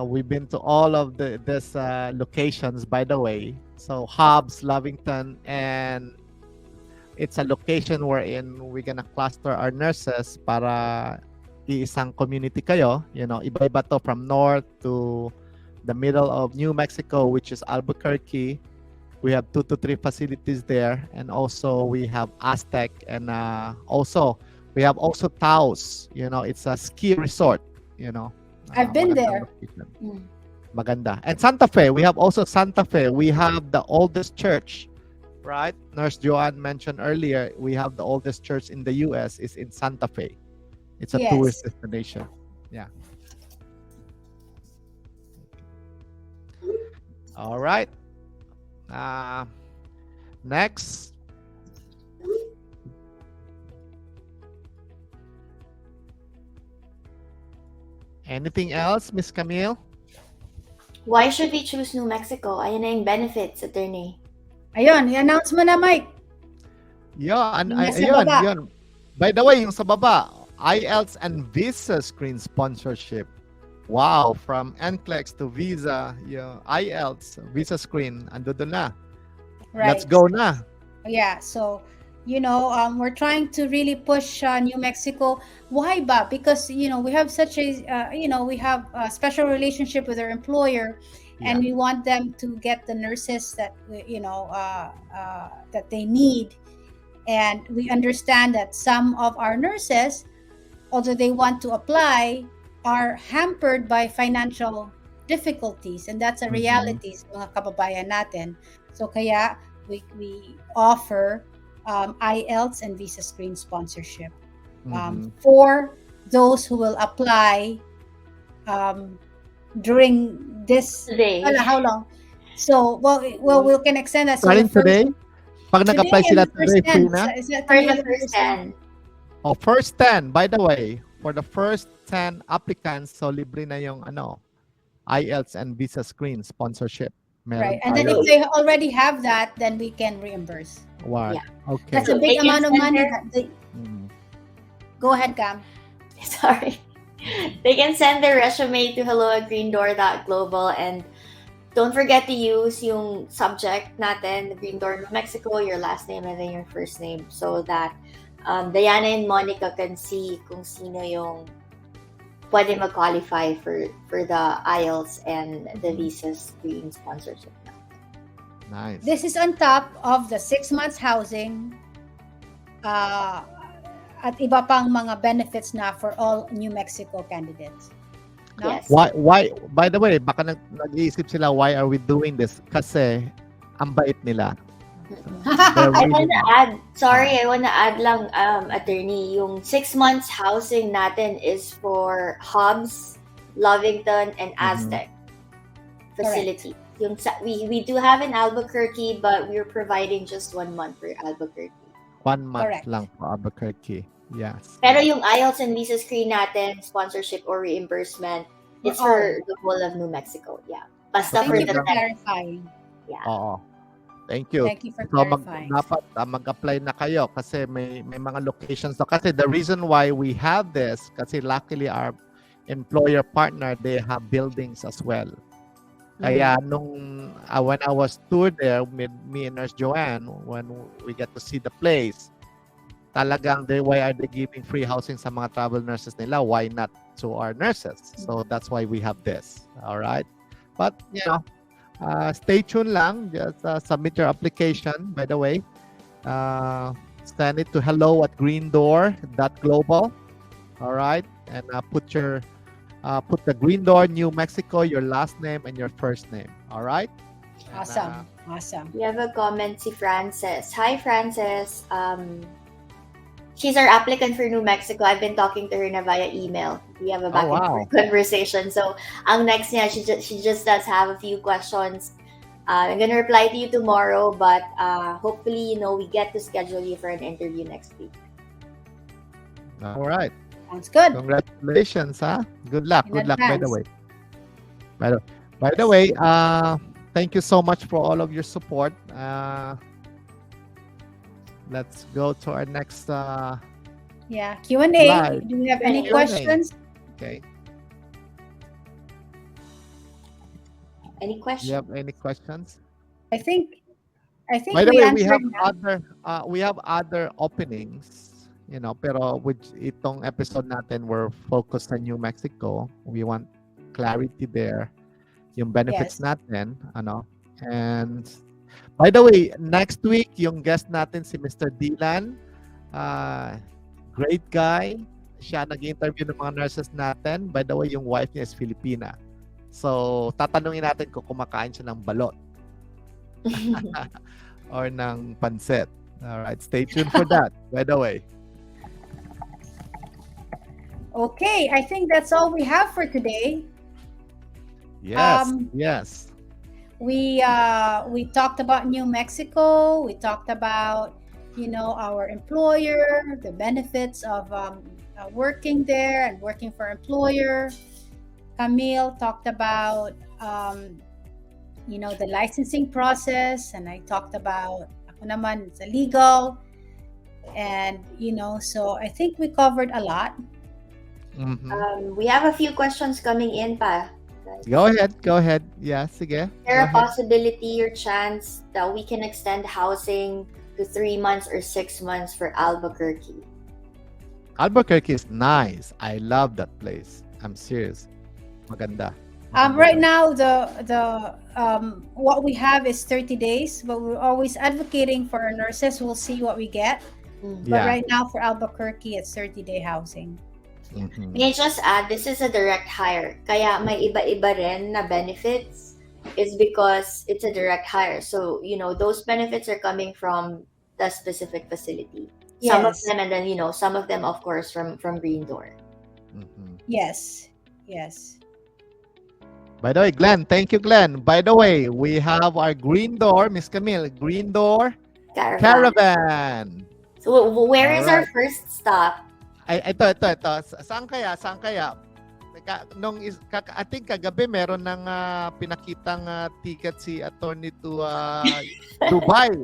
We've been to all of these locations, by the way. So, Hobbs, Lovington, and it's a location wherein we're gonna cluster our nurses para iisang community kayo. Iba-iba to from north to the middle of New Mexico, which is Albuquerque. We have 2 to 3 facilities there, and also we have Aztec, and also we have also Taos. It's a ski resort. I've been there. Maganda. And Santa Fe, we have also Santa Fe. We have the oldest church, right? Nurse Joanne mentioned earlier. We have the oldest church in the U.S. is in Santa Fe. It's a tourist destination. Yeah. All right. Next. Anything else, Miss Camille? Why should we choose New Mexico? Ayun na yung benefits, attorney. Ayun, i-announce mo na, Mike. Ayun. By the way, yung sa baba, IELTS and Visa Screen Sponsorship. Wow, from NCLEX to Visa, IELTS, Visa Screen, ando doon na. Right. Let's go na. Yeah, so, we're trying to really push New Mexico. Why ba? Because, we have such a, we have a special relationship with our employer, and we want them to get the nurses that, that they need. And we understand that some of our nurses, although they want to apply, are hampered by financial difficulties, and that's a reality sa mga kababayan natin. So kaya we offer IELTS and Visa Screen sponsorship for those who will apply during this today. How long? So we can extend that. Starting today? Pag nag-apply sila today, free na? For the first 10. Oh, first 10. By the way, for the first 10 applicants, so libre na yung IELTS and Visa Screen sponsorship. Right. And then if they already have that, then we can reimburse. Wow. Yeah. Okay. That's a big amount of money. Go ahead, Cam. Sorry. They can send their resume to hello@greendoor.global, and don't forget to use yung subject natin, Greendoor, New Mexico, your last name and then your first name, so that Diana and Monica can see kung sino yung pwede mag-qualify for the IELTS and the Visa Screen sponsorship. Nice. This is on top of the 6 months housing at iba pang mga benefits na for all New Mexico candidates. No? Yes. Why? By the way, baka nag-iisip sila, why are we doing this? Kasi ang bait nila. They're I really wanna add, sorry, I wanna add lang, attorney, yung 6 months housing natin is for Hobbs, Lovington, and Mhm. Aztec facility. Yung we do have in Albuquerque, but we're providing just 1 month for Albuquerque. 1 month Correct. lang for Albuquerque. Yes. Pero yung IELTS and visa screen natin, sponsorship or reimbursement, it's For all. for the whole of New Mexico. Yeah. Basta Thank for you the for Talagang- clarifying. yeah. Oo. Thank you. Thank you for So clarifying. dapat mag-apply na kayo kasi may mga locations to. Kasi the reason why we have this, kasi luckily our employer partner, they have buildings as well. Kaya when I was toured there with me and Nurse Joanne, when we get to see the place, talagang why are they giving free housing sa mga travel nurses nila? Why not to our nurses? So that's why we have this. All right. But, stay tuned lang. Just submit your application, by the way. Send it to hello@greendoor.global. All right. And put the Greendoor, New Mexico, your last name and your first name. All right. Awesome. Awesome. We have a comment, si Frances. Hi, Frances. She's our applicant for New Mexico. I've been talking to her na via email. We have a back and forth conversation. So, ang next niya, she just does have a few questions. I'm gonna reply to you tomorrow, but hopefully, we get to schedule you for an interview next week. All right. Sounds good. Congratulations, Good luck. In Good luck, by the advance. way. By the way, thank you so much for all of your support. Let's go to our next Yeah. Q&A. Live. Do you have any Q&A. questions? okay. Any Do questions? you have any questions? I think By the we way, we have answered now. other openings, pero with itong episode natin, we're focused on New Mexico. We want clarity there. Yung benefits Yes. natin, And by the way, next week, yung guest natin si Mr. Dylan. Great guy. Siya nag-interview ng mga nurses natin. By the way, yung wife niya is Filipina. So, tatanungin natin kung kumakain siya ng balot or ng pansit. Alright, stay tuned for that, by the way. Okay, I think that's all we have for today. Yes, Um, yes. We talked about New Mexico. We talked about our employer, the benefits of working there and working for employer. Camille talked about the licensing process, and I talked about ako naman it's legal, and so I think we covered a lot. Mhm. We have a few questions coming in pa. Go ahead. Yeah, sige. Is there a Go ahead. possibility or chance that we can extend housing to 3 months or 6 months for Albuquerque? Albuquerque is nice. I love that place. I'm serious. Maganda. Right now the what we have is 30 days, but we're always advocating for our nurses. We'll see what we get. But Yeah. right now for Albuquerque, it's 30-day housing. Mhm. May I just add, this is a direct hire. Kaya may iba-iba rin na benefits is because it's a direct hire. So, those benefits are coming from the specific facility. Some of Yes. them, and then, some of them, of course, from Greendoor. Mhm. Yes. By the way, Glenn, thank you, Glenn. By the way, we have our Greendoor, Miss Camille, Greendoor Caravan. So, where is our Alright. first stop? Ay, ito. Saan kaya? I think kagabi meron ng pinakitang ticket si attorney to Dubai.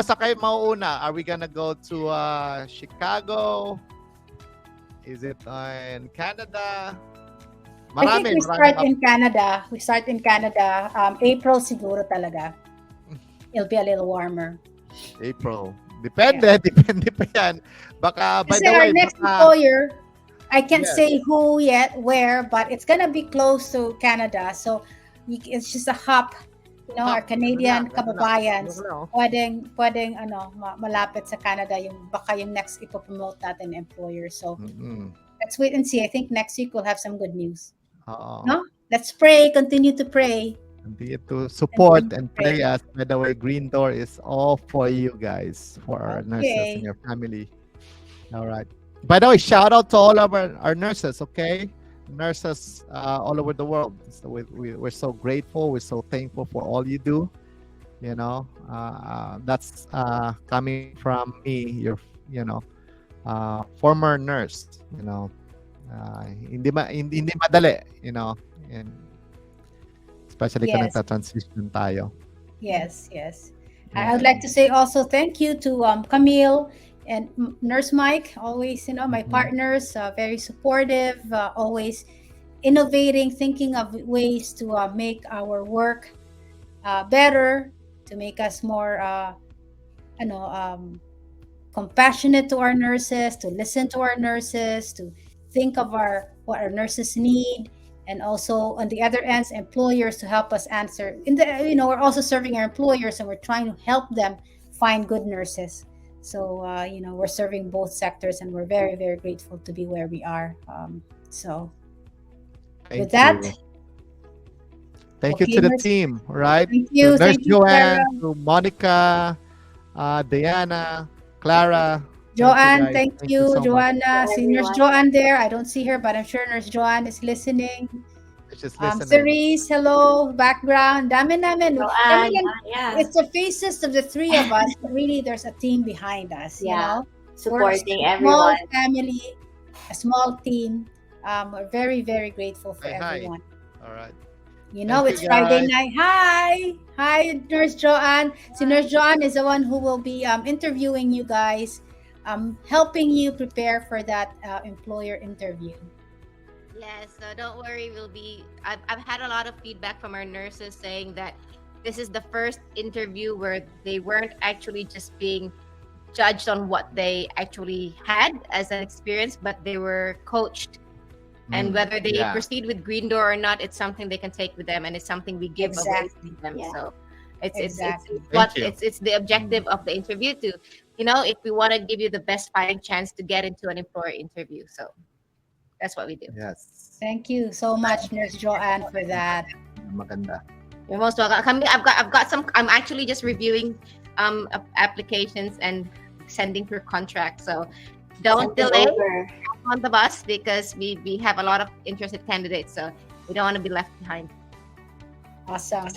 Sa kayo mauuna? Are we gonna go to Chicago? Is it in Canada? I think we start in Canada. April siguro talaga. It'll be a little warmer. April. Depende pa yan. Baka, by Kasi the our way, next employer, I can't Yes. say who yet, where, but it's gonna be close to Canada. So it's just a hop. Our Canadian kababayans, pwedeng malapit sa Canada baka yung next ipopromote natin employer. So let's wait and see. I think next week we'll have some good news. Oo. No? Let's pray. Continue to pray. Continue to support And and play us. By the way, Greendoor is all for you guys, for our nurses and okay. your family. All right. By the way, shout out to all of our nurses, okay? Nurses all over the world. So we're so grateful. We're so thankful for all you do. You know, that's coming from me, former nurse. Hindi madali, and especially kung Yes. nagta-transition tayo. Yes, yes. Yeah. I would like to say also thank you to Camille and Nurse Mike. Always, my Mhm. partners, very supportive, always innovating, thinking of ways to make our work better, to make us more, compassionate to our nurses, to listen to our nurses, to think of what our nurses need, and also on the other ends, employers to help us answer. We're also serving our employers, and we're trying to help them find good nurses. So we're serving both sectors, and we're very, very grateful to be where we are. So with Thank that, you. Thank you okay, to the nurse. team, right? Thank To you, Nurse thank you, Clara. Joanne, to Monica, Diana, Clara. Thank you, Joanne, guys. thank Thank you you. so much. Joanna, see Nurse everyone. Joanne there. I don't see her, but I'm sure Nurse Joanne is listening. She's listening. Cerise, hello, background. Dami namin. Kami Joanne, lang, yeah, it's the faces of the three of us, but really there's a team behind us, yeah, We're a supporting small everyone. family, a small team. We're very, very grateful for Hi, hi. everyone. All right. It's Thank you, Friday guys. night. Hi, Nurse Joanne. So Nurse Joanne is the one who will be interviewing you guys, helping you prepare for that employer interview. Yes, so don't worry. I've had a lot of feedback from our nurses saying that this is the first interview where they weren't actually just being judged on what they actually had as an experience, but they were coached. And whether they Yeah. proceed with Greendoor or not, it's something they can take with them, and it's something we give away Exactly. to them. Yeah. So it's Exactly. what Thank you. it's the objective of the interview to, if we want to give you the best fighting chance to get into an employer interview. So that's what we do. Yes. Thank you so much, Nurse Joanne, for that. Maganda. You're most welcome. I've got some. I'm actually just reviewing applications and sending through contracts. So don't Send them delay over. on the bus because we have a lot of interested candidates. So we don't want to be left behind. Awesome.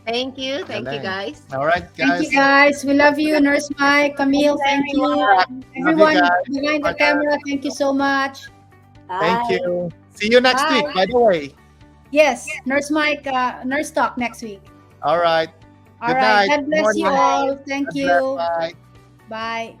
Thank you Galing. guys. All right, Thank guys. you, guys. We love you, Nurse Mike, Camille. Thank you. Love you Everyone guys. behind the camera, thank you so much. Thank Bye. you. See you next Bye. week, by the way. Yes, Nurse Mike, Nurse Talk next week. All right. All Good right. night. God bless you Morning. all. Thank God you. bless. Bye. Bye.